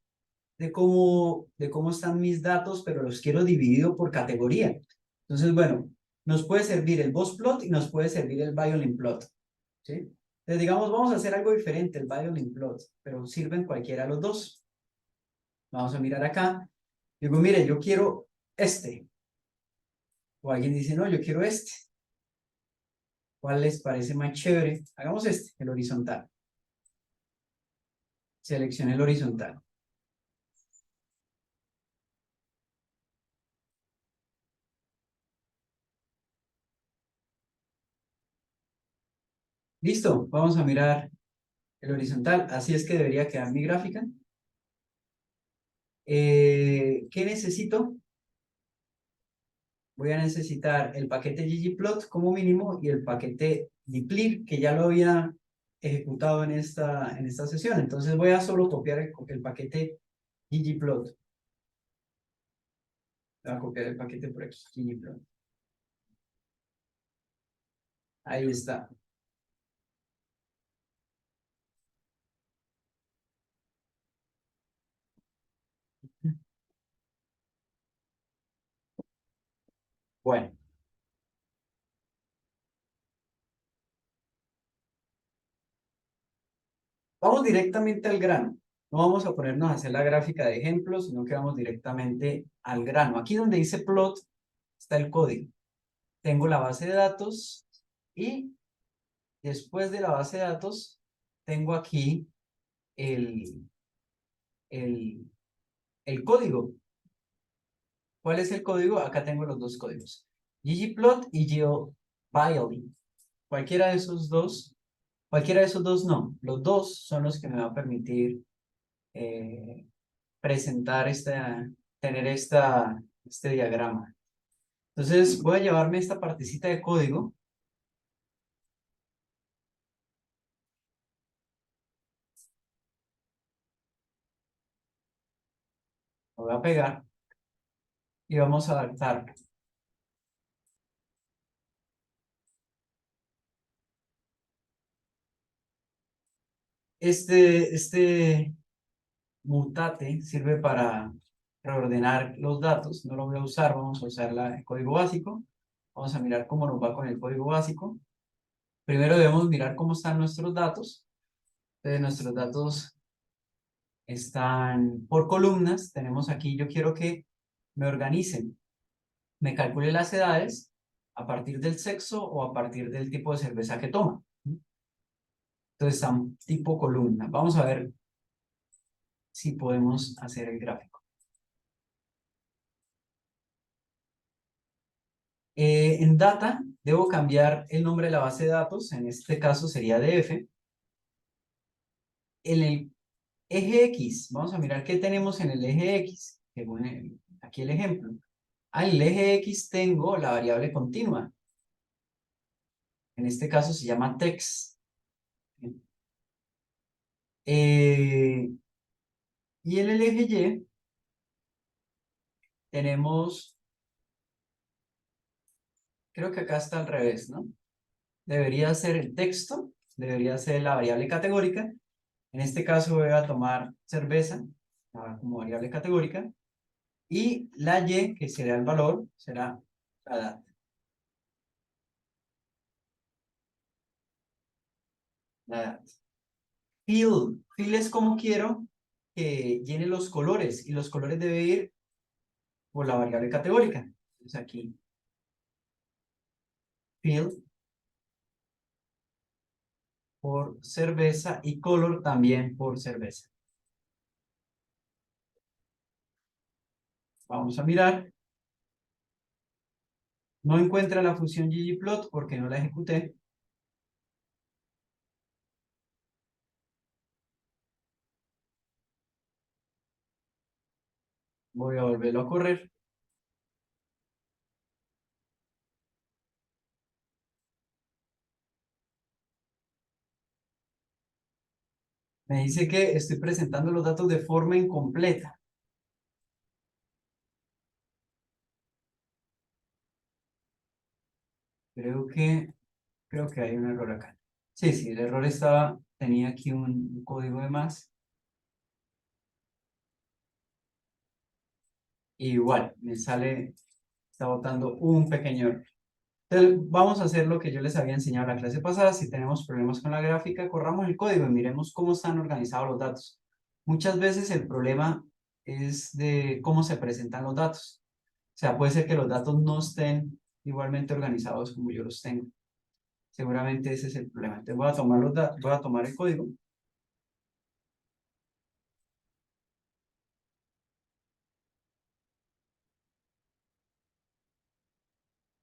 de cómo están mis datos, pero los quiero dividido por categoría. Entonces, bueno, nos puede servir el box plot y nos puede servir el violin plot. ¿Sí? Entonces, digamos, vamos a hacer algo diferente, el violin plot, pero sirven cualquiera de los dos. Vamos a mirar acá. Digo, mire, yo quiero este. O alguien dice, no, yo quiero este. ¿Cuál les parece más chévere? Hagamos este, el horizontal. Seleccione el horizontal. Listo, vamos a mirar el horizontal. Así es que debería quedar mi gráfica. ¿Qué necesito? Voy a necesitar el paquete ggplot como mínimo y el paquete dplyr, que ya lo había ejecutado en esta sesión. Entonces voy a solo copiar el paquete ggplot. Voy a copiar el paquete por aquí, ggplot. Ahí está. Bueno, vamos directamente al grano. No vamos a ponernos a hacer la gráfica de ejemplos, sino que vamos directamente al grano. Aquí donde dice plot está el código. Tengo la base de datos y después de la base de datos tengo aquí el, el, el código. ¿Cuál es el código? Acá tengo los dos códigos. ggplot y geoviolin. Cualquiera de esos dos no. Los dos son los que me va a permitir presentar tener este diagrama. Entonces voy a llevarme esta partecita de código. Lo voy a pegar y vamos a adaptar. Este mutate sirve para reordenar los datos. No lo voy a usar, vamos a usar el código básico. Vamos a mirar cómo nos va con el código básico. Primero debemos mirar cómo están nuestros datos. Entonces, nuestros datos están por columnas. Tenemos aquí, yo quiero que me organicen, me calcule las edades a partir del sexo o a partir del tipo de cerveza que toma. Entonces, están tipo columna. Vamos a ver si podemos hacer el gráfico. En data, debo cambiar el nombre de la base de datos. En este caso sería DF. En el eje X, vamos a mirar qué tenemos en el eje X, según aquí el ejemplo. En el eje X tengo la variable continua. En este caso se llama text. Y en el eje Y tenemos, creo que acá está al revés, ¿no? Debería ser el texto, debería ser la variable categórica. En este caso voy a tomar cerveza como variable categórica. Y la Y, que será el valor, será la edad. La edad. Fill es como quiero que llene los colores. Y los colores deben ir por la variable categórica. Entonces aquí, fill por cerveza y color también por cerveza. Vamos a mirar. No encuentra la función ggplot porque no la ejecuté. Voy a volverlo a correr. Me dice que estoy presentando los datos de forma incompleta. Creo que hay un error acá. Sí, sí, el error tenía aquí un código de más. Y igual, está botando un pequeño error. Entonces, vamos a hacer lo que yo les había enseñado la clase pasada. Si tenemos problemas con la gráfica, corramos el código y miremos cómo están organizados los datos. Muchas veces el problema es de cómo se presentan los datos. O sea, puede ser que los datos no estén igualmente organizados como yo los tengo. Seguramente ese es el problema. Entonces voy a tomar voy a tomar el código.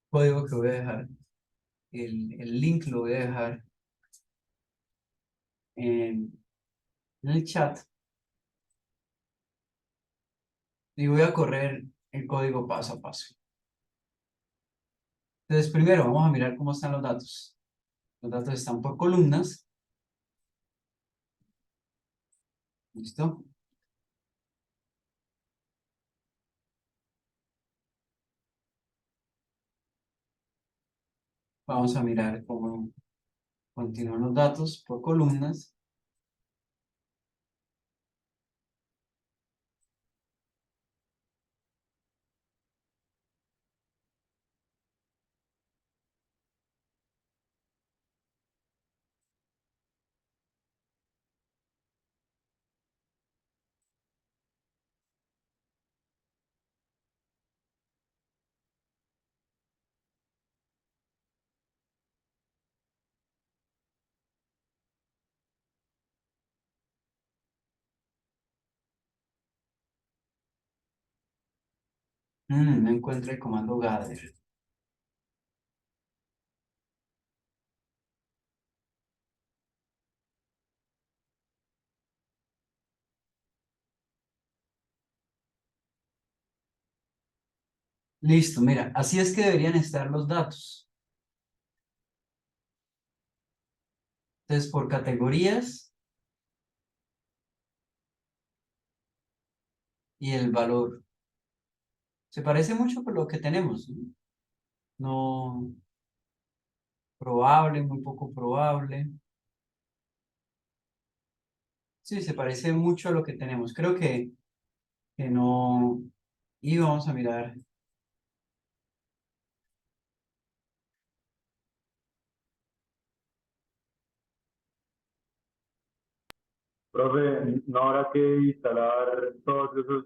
Código que voy a dejar, el link lo voy a dejar en el chat. Y voy a correr el código paso a paso. Entonces, primero vamos a mirar cómo están los datos. Los datos están por columnas. ¿Listo? Vamos a mirar cómo continúan los datos por columnas. No encuentro el comando gather. Listo, mira, así es que deberían estar los datos. Entonces, por categorías y el valor. Se parece mucho con lo que tenemos, ¿no? No, probable, muy poco probable. Sí, se parece mucho a lo que tenemos. Creo que no. Y vamos a mirar. Profe, ¿no habrá que instalar todos esos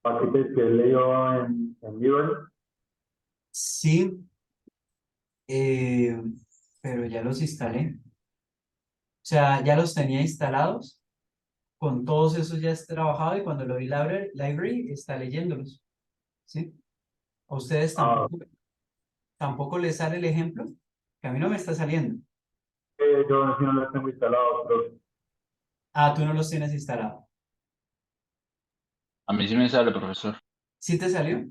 paquetes que él leyó en Libre? Sí, eh, pero ya los instalé. O sea, ya los tenía instalados. Con todos esos ya he trabajado y cuando lo vi library está leyéndolos. ¿Sí? A ustedes Ah, tampoco les sale el ejemplo, que a mí no me está saliendo. yo sí no los tengo instalados, profe. Ah, tú no los tienes instalados. A mí sí me sale, profesor. ¿Sí te salió?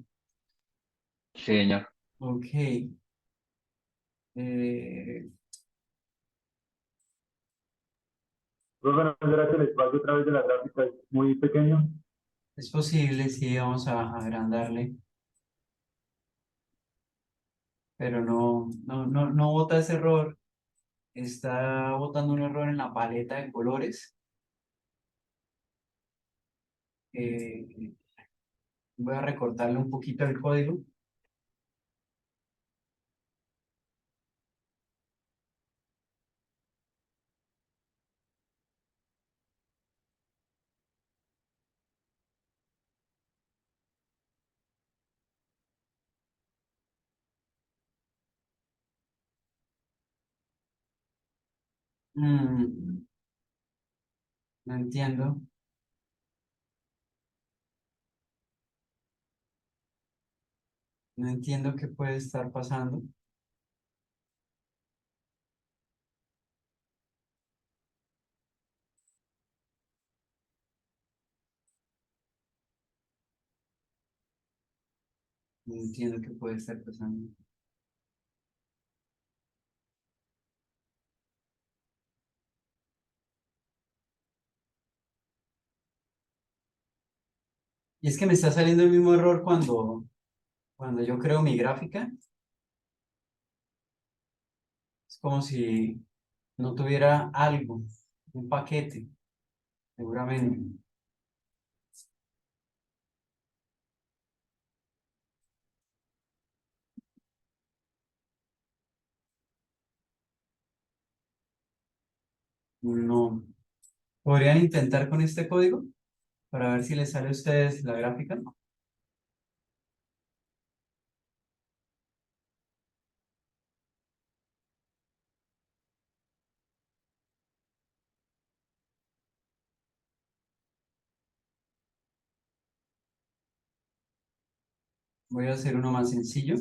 Sí, señor. Ok. Eh, Profe, ¿no será que el espacio a través de la gráfica es muy pequeño? es posible, sí, vamos a agrandarle, pero no bota ese error. Está botando un error en la paleta de colores. Eh, Voy a recortarle un poquito el código. Mm, no entiendo. No entiendo qué puede estar pasando. No entiendo qué puede estar pasando. Y es que me está saliendo el mismo error cuando yo creo mi gráfica. Es como si no tuviera algo, un paquete, seguramente. No. ¿Podrían intentar con este código para ver si les sale a ustedes la gráfica? Voy a hacer uno más sencillo.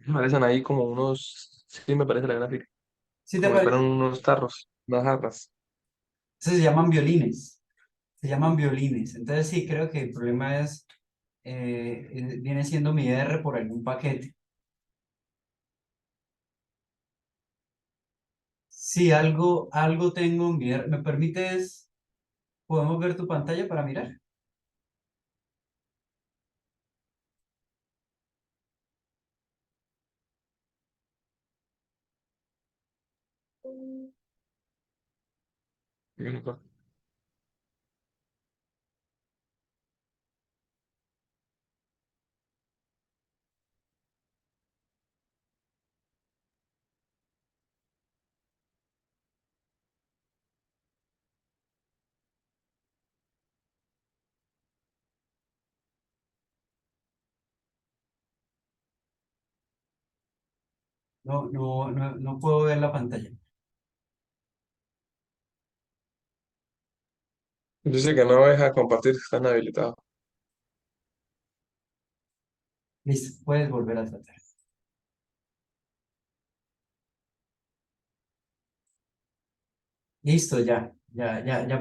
Me parecen ahí como unos, sí me parece la gráfica, ¿Sí te como si parece? fueran unos tarros, unas jarras. Esos se llaman violines. Se llaman violines. Entonces sí, creo que el problema es, viene siendo mi R por algún paquete. Sí, algo tengo en mi R. ¿Me permites? ¿Podemos ver tu pantalla para mirar? No puedo ver la pantalla. Dice que no deja compartir, están habilitados. Listo, puedes volver a tratar. Listo, ya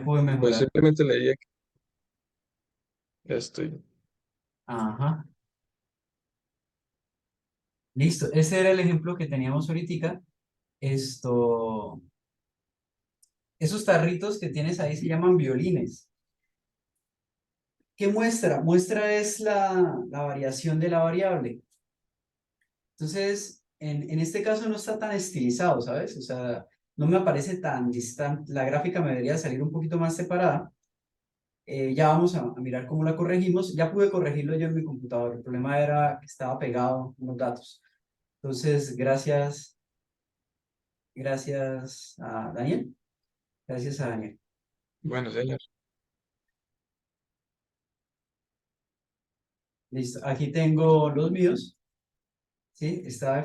pude Pues mejorar. simplemente le diría que ya estoy. Ajá. Listo, ese era el ejemplo que teníamos ahorita. Esto, esos tarritos que tienes ahí se llaman violines. ¿Qué muestra? Muestra es la variación de la variable. Entonces, en este caso no está tan estilizado, ¿sabes? O sea, no me aparece tan distante. La gráfica me debería salir un poquito más separada. Ya vamos a mirar cómo la corregimos. Ya pude corregirlo yo en mi computador. El problema era que estaba pegado unos datos. Entonces, gracias a Daniel. Gracias a Daniel. Bueno, señor. Listo. Aquí tengo los míos. Sí, estaba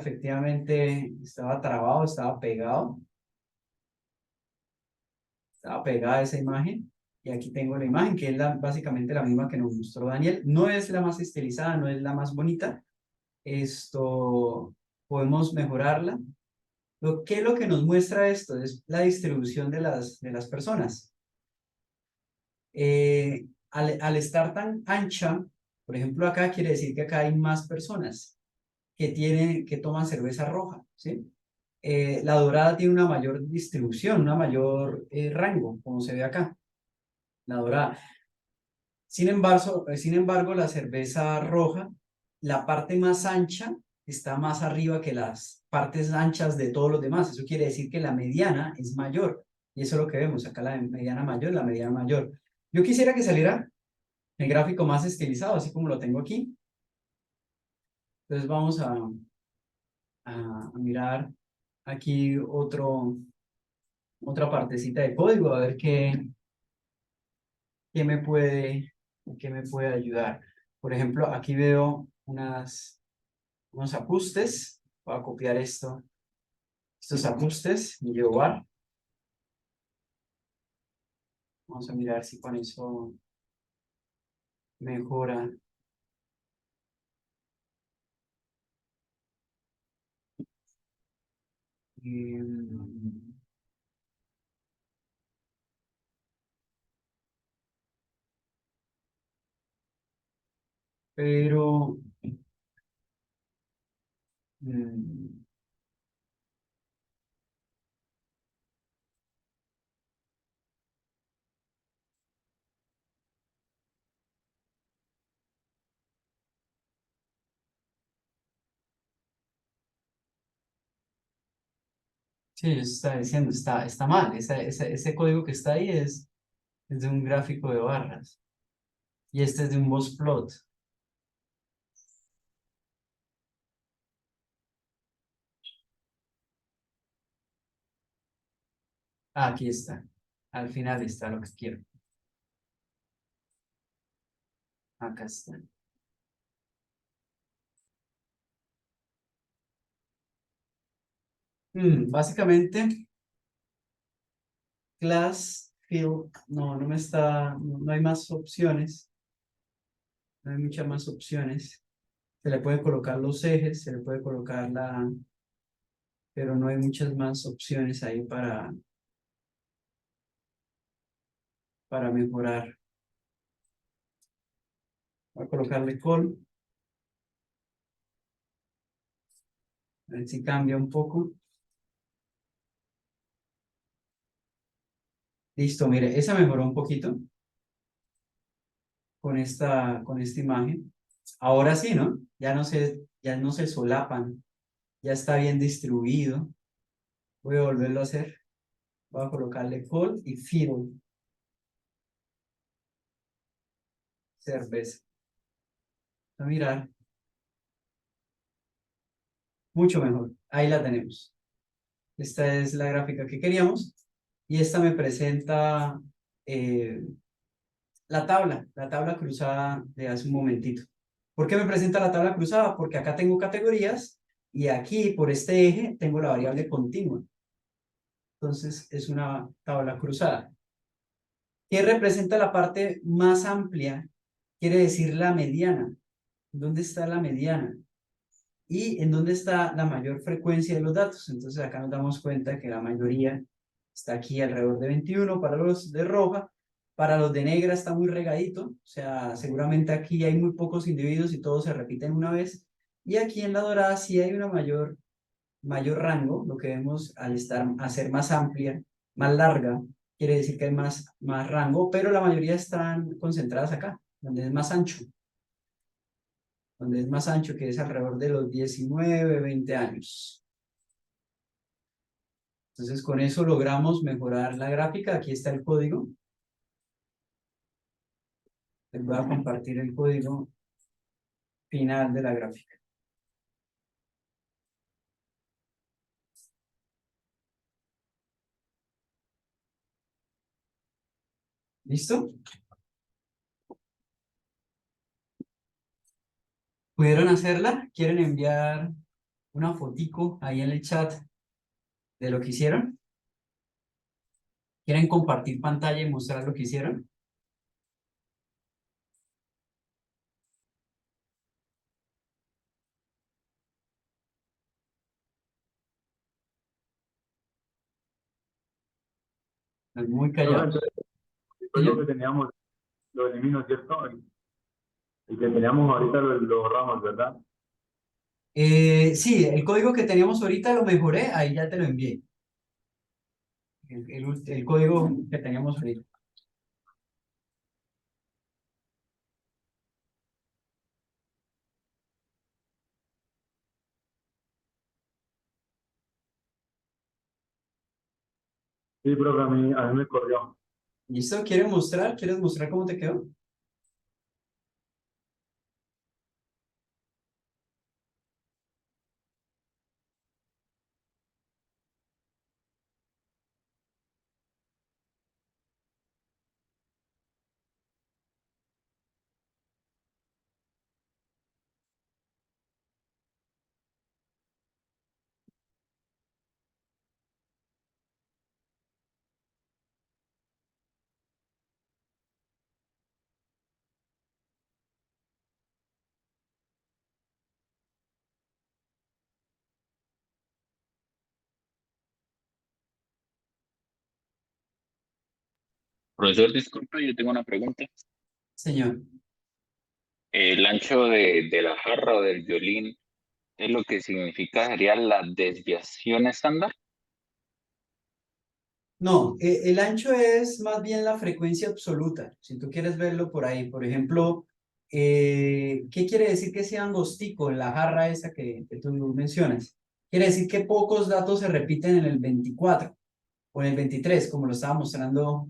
trabado, estaba pegada esa imagen. Y aquí tengo la imagen, que es básicamente la misma que nos mostró Daniel. No es la más estilizada, no es la más bonita. Esto podemos mejorarla. ¿Qué es lo que nos muestra esto? Es la distribución de las personas. Al estar tan ancha, por ejemplo, acá quiere decir que acá hay más personas que toman cerveza roja, ¿sí? La dorada tiene una mayor distribución, una mayor rango, como se ve acá, la dorada. Sin embargo, la cerveza roja, la parte más ancha está más arriba que las partes anchas de todos los demás. Eso quiere decir que la mediana es mayor. Y eso es lo que vemos acá, la mediana mayor, la mediana mayor. Yo quisiera que saliera el gráfico más estilizado, así como lo tengo aquí. Entonces vamos a mirar aquí otra partecita de código, a ver qué me puede, qué me puede ayudar. Por ejemplo, aquí veo unos ajustes. Voy a copiar estos ajustes y llevar. Vamos a mirar si con eso mejora. Em, pero mm, sí, eso está diciendo, está mal. Ese código que está ahí es de un gráfico de barras. Y este es de un box plot. Ah, aquí está. Al final está lo que quiero. Acá está. Básicamente, class field, no me está, no hay más opciones. No hay muchas más opciones. Se le puede colocar los ejes, se le puede colocar pero no hay muchas más opciones ahí para mejorar. Voy a colocarle call, a ver si cambia un poco. Listo, mire, esa mejoró un poquito con esta imagen. Ahora sí, ¿no? Ya no se solapan, ya está bien distribuido. Voy a volverlo a hacer. Voy a colocarle call y field, cerveza. A mirar, mucho mejor. Ahí la tenemos. Esta es la gráfica que queríamos. Y esta me presenta eh, la tabla cruzada de hace un momentito. ¿Por qué me presenta la tabla cruzada? Porque acá tengo categorías y aquí por este eje tengo la variable continua. Entonces es una tabla cruzada. ¿Qué representa la parte más amplia? Quiere decir la mediana. ¿Dónde está la mediana? Y en dónde está la mayor frecuencia de los datos. Entonces acá nos damos cuenta que la mayoría está aquí alrededor de 21 para los de roja, para los de negra está muy regadito, o sea, seguramente aquí hay muy pocos individuos y todos se repiten una vez, y aquí en la dorada sí hay una mayor rango, lo que vemos al ser más amplia, más larga, quiere decir que hay más rango, pero la mayoría están concentradas acá, donde es más ancho, que es alrededor de los 19, 20 años. Entonces, con eso logramos mejorar la gráfica. Aquí está el código. Les voy a compartir el código final de la gráfica. ¿Listo? ¿Pudieron hacerla? ¿Quieren enviar una fotico ahí en el chat de lo que hicieron? ¿Quieren compartir pantalla y mostrar lo que hicieron? Muy Profe, entonces, callados. el código ¿Señor? que teníamos lo elimino, ¿cierto? El que teníamos ahorita lo borramos, ¿verdad? Sí, el código que teníamos ahorita lo mejoré, ahí ya te lo envié. El código que teníamos ahorita. Sí, profe, a mí me corrió. ¿Listo? ¿Quieres mostrar? ¿Quieres mostrar cómo te quedó? Profesor, disculpe, yo tengo una pregunta. Señor. El ancho de la jarra o del violín es lo que significa, sería la desviación estándar. No, el ancho es más bien la frecuencia absoluta, si tú quieres verlo por ahí. Por ejemplo, ¿qué quiere decir que sea angostico en la jarra esa que tú mencionas? Quiere decir que pocos datos se repiten en el 24 o en el 23, como lo estaba mostrando.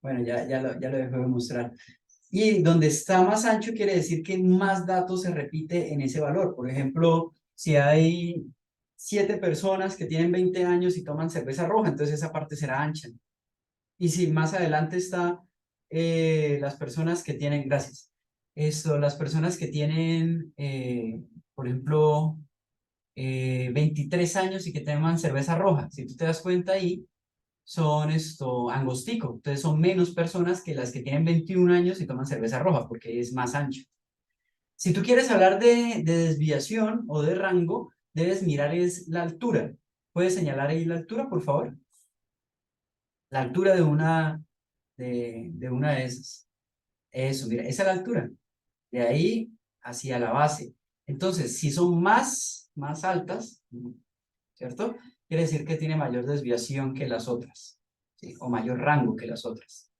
Bueno, ya lo dejo de mostrar. Y donde está más ancho quiere decir que más datos se repite en ese valor. Por ejemplo, si hay 7 personas que tienen 20 años y toman cerveza roja, entonces esa parte será ancha. Y si más adelante está las personas que tienen, gracias, las personas que tienen, por ejemplo, 23 años y que toman cerveza roja, si tú te das cuenta ahí, son angostico, entonces son menos personas que las que tienen 21 años y toman cerveza roja, porque es más ancho. Si tú quieres hablar de desviación o de rango, debes mirar es la altura. ¿Puedes señalar ahí la altura, por favor? La altura de una de esas. Eso, mira, esa es la altura. De ahí hacia la base. Entonces, si son más altas, ¿cierto? Quiere decir que tiene mayor desviación que las otras, ¿sí? O mayor rango que las otras.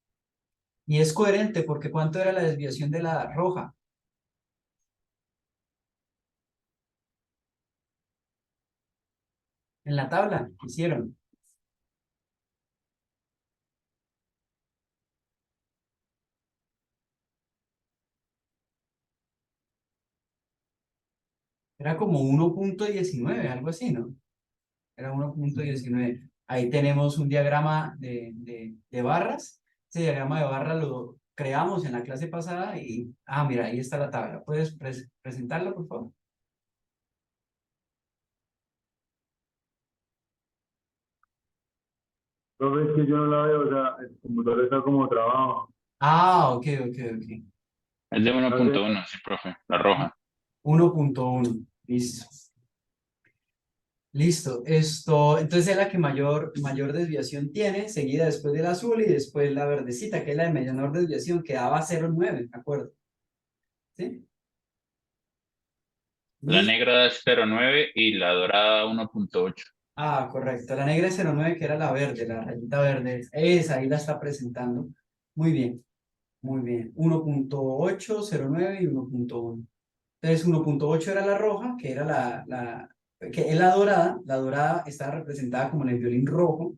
Y es coherente porque ¿cuánto era la desviación de la roja? En la tabla que hicieron. Era como 1.19, algo así, ¿no? Era 1.19. Ahí tenemos un diagrama de barras. Ese diagrama de barras lo creamos en la clase pasada y, mira, ahí está la tabla. ¿Puedes presentarla, por favor? Profe, es que yo no la veo, o sea, el computador está como trabajo. Ok, ok, ok. Es de No sé, 1.1, sí, profe, la roja. 1.1. Listo. Listo. Entonces es la que mayor desviación tiene, seguida después del azul y después la verdecita, que es la de menor desviación, que daba 0.9, ¿de acuerdo? ¿Sí? La Listo. negra es 0.9 y la dorada 1.8. Correcto. La negra es 0.9, que era la verde, la rayita verde. Esa, ahí la está presentando. Muy bien, muy bien. 1.8, 0.9 y 1.1. Entonces 1.8 era la roja, que era que es la dorada. La dorada estaba representada como en el violín rojo.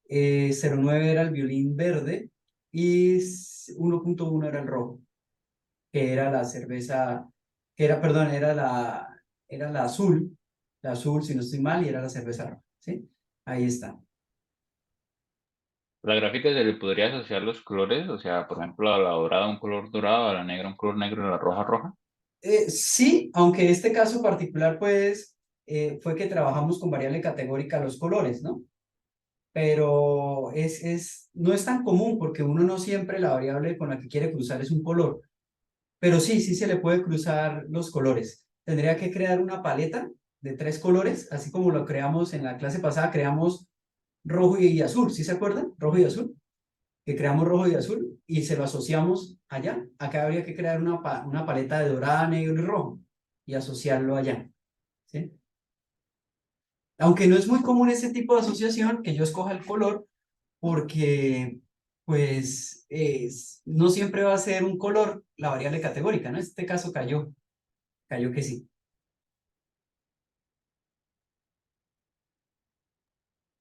0.9 era el violín verde y 1.1 era el rojo, que era la cerveza, perdón, era la azul, si no estoy mal, y era la cerveza roja, ¿sí? Ahí está. La gráfica se le podría asociar los colores, o sea, por ejemplo, a la dorada un color dorado, a la negra un color negro, a la roja roja. Sí, aunque este caso particular, pues, fue que trabajamos con variable categórica los colores, ¿no? Pero no es tan común porque uno no siempre la variable con la que quiere cruzar es un color. Pero sí se le puede cruzar los colores. Tendría que crear una paleta de 3 colores, así como lo creamos en la clase pasada, creamos rojo y azul, ¿sí se acuerdan? Rojo y azul, que creamos rojo y azul y se lo asociamos allá. Acá habría que crear una paleta de dorada, negro y rojo y asociarlo allá, ¿sí? Aunque no es muy común ese tipo de asociación, que yo escoja el color, porque pues no siempre va a ser un color la variable categórica, ¿no? En este caso cayó que sí.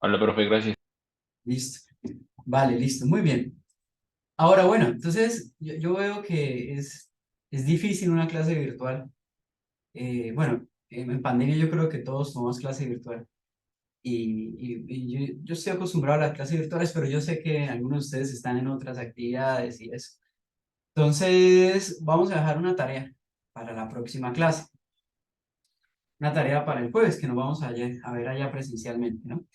Hola, profe, gracias. Listo. Vale, listo, muy bien. Ahora, bueno, entonces yo veo que es difícil una clase virtual. Bueno, en pandemia yo creo que todos tomamos clase virtual. Y yo estoy acostumbrado a las clases virtuales, pero yo sé que algunos de ustedes están en otras actividades y eso. Entonces, vamos a dejar una tarea para la próxima clase. Una tarea para el jueves, que nos vamos a ver allá presencialmente, ¿no?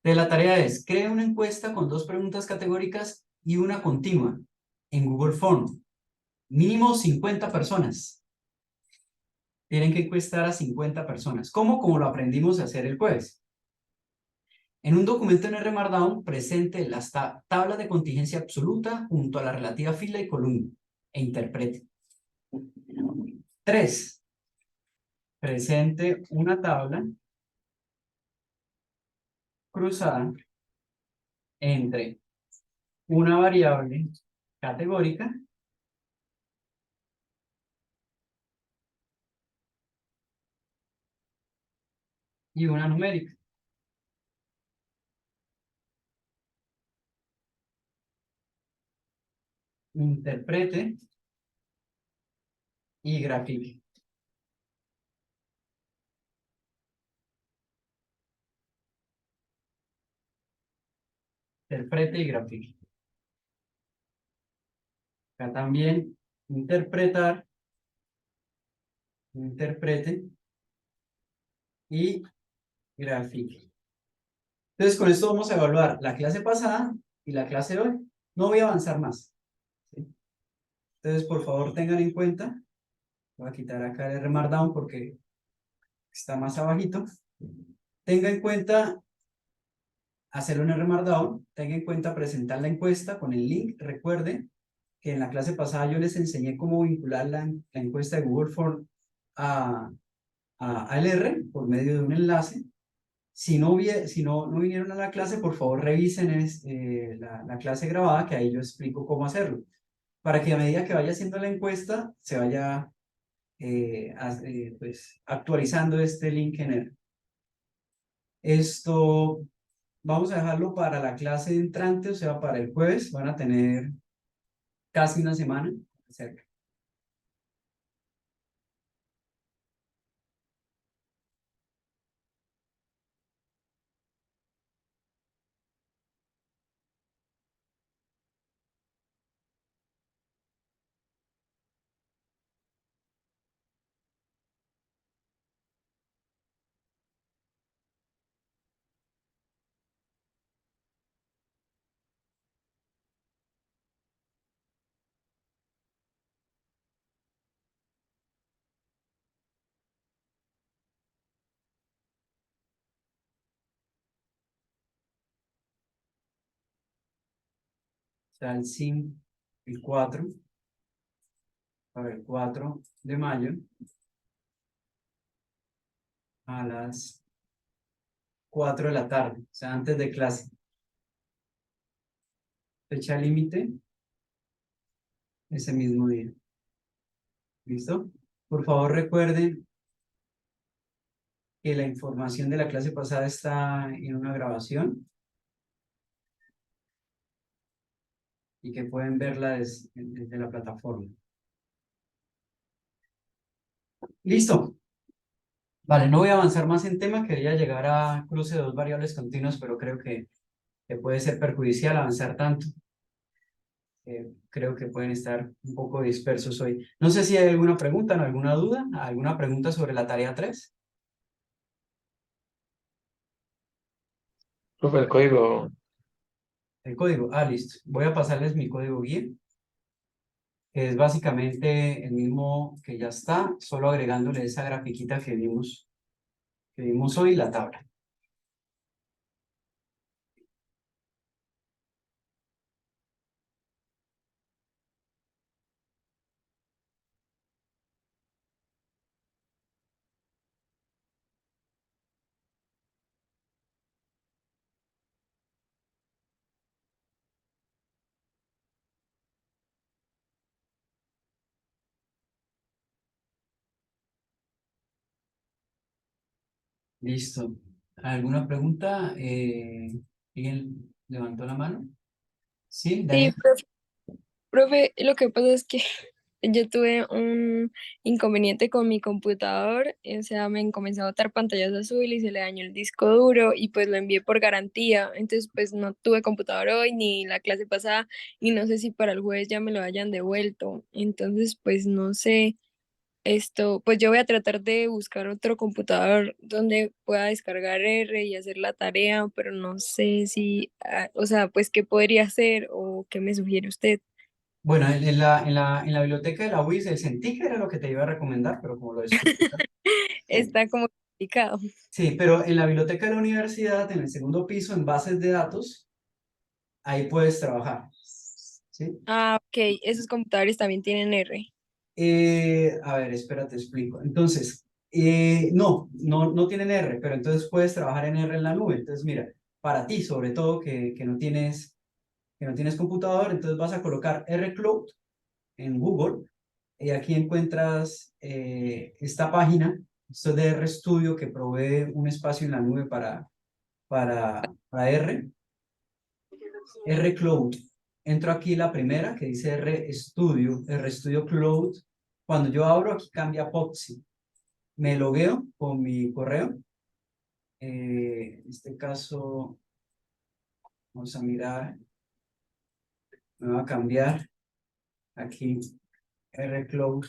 De la tarea es, crea una encuesta con 2 preguntas categóricas y una continua en Google Form. Mínimo 50 personas. Tienen que encuestar a 50 personas. ¿Cómo? Como lo aprendimos a hacer el jueves. En un documento en R Markdown, presente las tablas de contingencia absoluta junto a la relativa fila y columna e interprete. 3. Presente una tabla cruzada entre una variable categórica y una numérica. Interprete y grafique. Interprete y grafique. Acá también interpretar, interprete y grafique. Entonces, con esto vamos a evaluar la clase pasada y la clase de hoy. No voy a avanzar más, ¿sí? Entonces, por favor, tengan en cuenta. Voy a quitar acá el R Markdown porque está más abajito. Tenga en cuenta hacerlo en R Markdown. Tenga en cuenta presentar la encuesta con el link. Recuerde que en la clase pasada yo les enseñé cómo vincular la encuesta de Google Form al R por medio de un enlace. Si no vinieron a la clase, por favor revisen la clase grabada, que ahí yo explico cómo hacerlo. Para que a medida que vaya haciendo la encuesta, se vaya pues, actualizando este link en R. Esto vamos a dejarlo para la clase entrante, o sea, para el jueves. Van a tener casi una semana cerca. O sea, el 4, para el 4 de mayo a las 4 de la tarde, o sea, antes de clase. Fecha límite, ese mismo día. ¿Listo? Por favor, recuerden que la información de la clase pasada está en una grabación y que pueden verla desde la plataforma. ¿Listo? Vale, no voy a avanzar más en tema, quería llegar a cruce de dos variables continuas, pero creo que puede ser perjudicial avanzar tanto. Creo que pueden estar un poco dispersos hoy. No sé si hay alguna pregunta, ¿no? ¿Alguna duda? ¿Alguna pregunta sobre la tarea 3? Profe, el código, El código. Listo. Voy a pasarles mi código guía, que es básicamente el mismo que ya está, solo agregándole esa grafiquita que vimos hoy, la tabla. Listo. ¿Alguna pregunta? ¿Alguien levantó la mano? ¿Sí, Sí, Daniel? profe, lo que pasa es que yo tuve un inconveniente con mi computador, o sea, me comenzó a botar pantallas azul y se le dañó el disco duro y pues lo envié por garantía, entonces pues no tuve computador hoy ni la clase pasada y no sé si para el jueves ya me lo hayan devuelto, entonces pues no sé, pues yo voy a tratar de buscar otro computador donde pueda descargar R y hacer la tarea, pero no sé si, o sea, pues qué podría hacer o qué me sugiere usted. Bueno, en la biblioteca de la UIS, el CENTIC era lo que te iba a recomendar, pero como lo desconectas, Está como complicado. Sí, pero en la biblioteca de la universidad, en el segundo piso, en bases de datos, ahí puedes trabajar. ¿Sí? Ah, ok, esos computadores también tienen R. A ver, espera, te explico. Entonces, no tienen R, pero entonces puedes trabajar en R en la nube. Entonces, mira, para ti, sobre todo, que no tienes computador, entonces vas a colocar R Cloud en Google y aquí encuentras esta página. Esto es de RStudio que provee un espacio en la nube para R. R Cloud. Entro aquí la primera que dice RStudio Cloud. Cuando yo abro, aquí cambia Popsi. Me logueo con mi correo. En este caso, vamos a mirar. Me va a cambiar aquí R Cloud.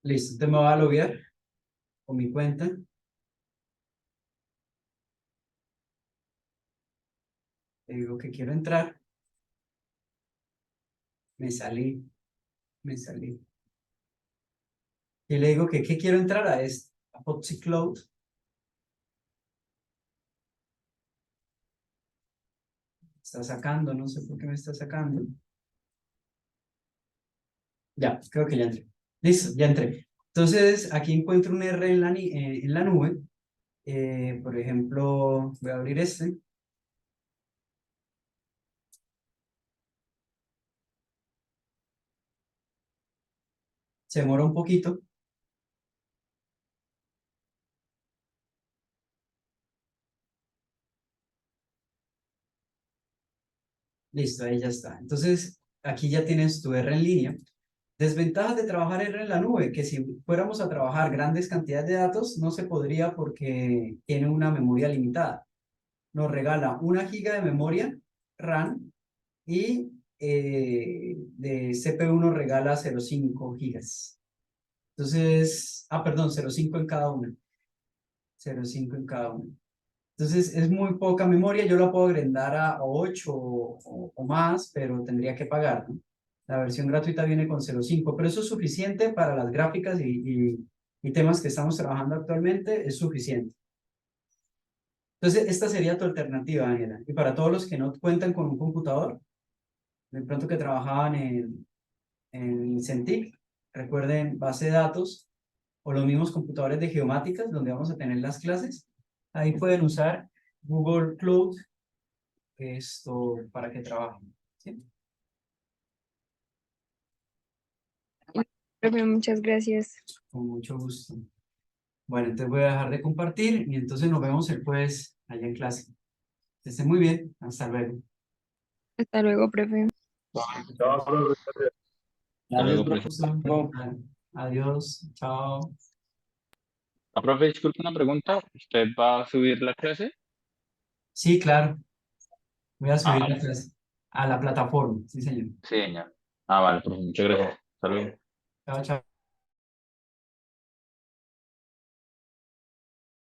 Listo, entonces me voy a loguear con mi cuenta. Le digo que quiero entrar. Me salí, me salí. Y le digo que quiero entrar a este, a Popsi Cloud. Está sacando, no sé por qué me está sacando. Ya, creo que ya entré. Listo, ya entré. Entonces, aquí encuentro un R en la nube. Por ejemplo, voy a abrir este. Se demora un poquito. Listo, ahí ya está. Entonces, aquí ya tienes tu R en línea. Desventajas de trabajar R en la nube, que si fuéramos a trabajar grandes cantidades de datos, no se podría porque tiene una memoria limitada. Nos regala 1 GB de memoria RAM y de CPU nos regala 0,5 GB. Entonces, perdón, 0,5 en cada una. 0,5 en cada una. Entonces, es muy poca memoria. Yo la puedo agrandar a 8 o más, pero tendría que pagar, ¿no? La versión gratuita viene con 0,5, pero eso es suficiente para las gráficas y temas que estamos trabajando actualmente, es suficiente. Entonces, esta sería tu alternativa, Ángela. Y para todos los que no cuentan con un computador, de pronto que trabajaban en Centik, recuerden base de datos o los mismos computadores de geomáticas donde vamos a tener las clases. Ahí pueden usar Google Cloud esto para que trabajen. ¿Sí? Profe, muchas gracias. Con mucho gusto. Bueno, entonces voy a dejar de compartir y entonces nos vemos el jueves allá en clase. Que estén muy bien. Hasta luego. Hasta luego, profe. Chao, profe. Hasta Gracias, luego, profe. profe. Adiós. Chao. Profe, disculpe una pregunta. ¿Usted va a subir la clase? Sí, claro. Voy a subir la Vale. clase a la plataforma. Sí, señor. Sí, señor. Vale, profe. Muchas gracias. Hasta luego. Chao, chao.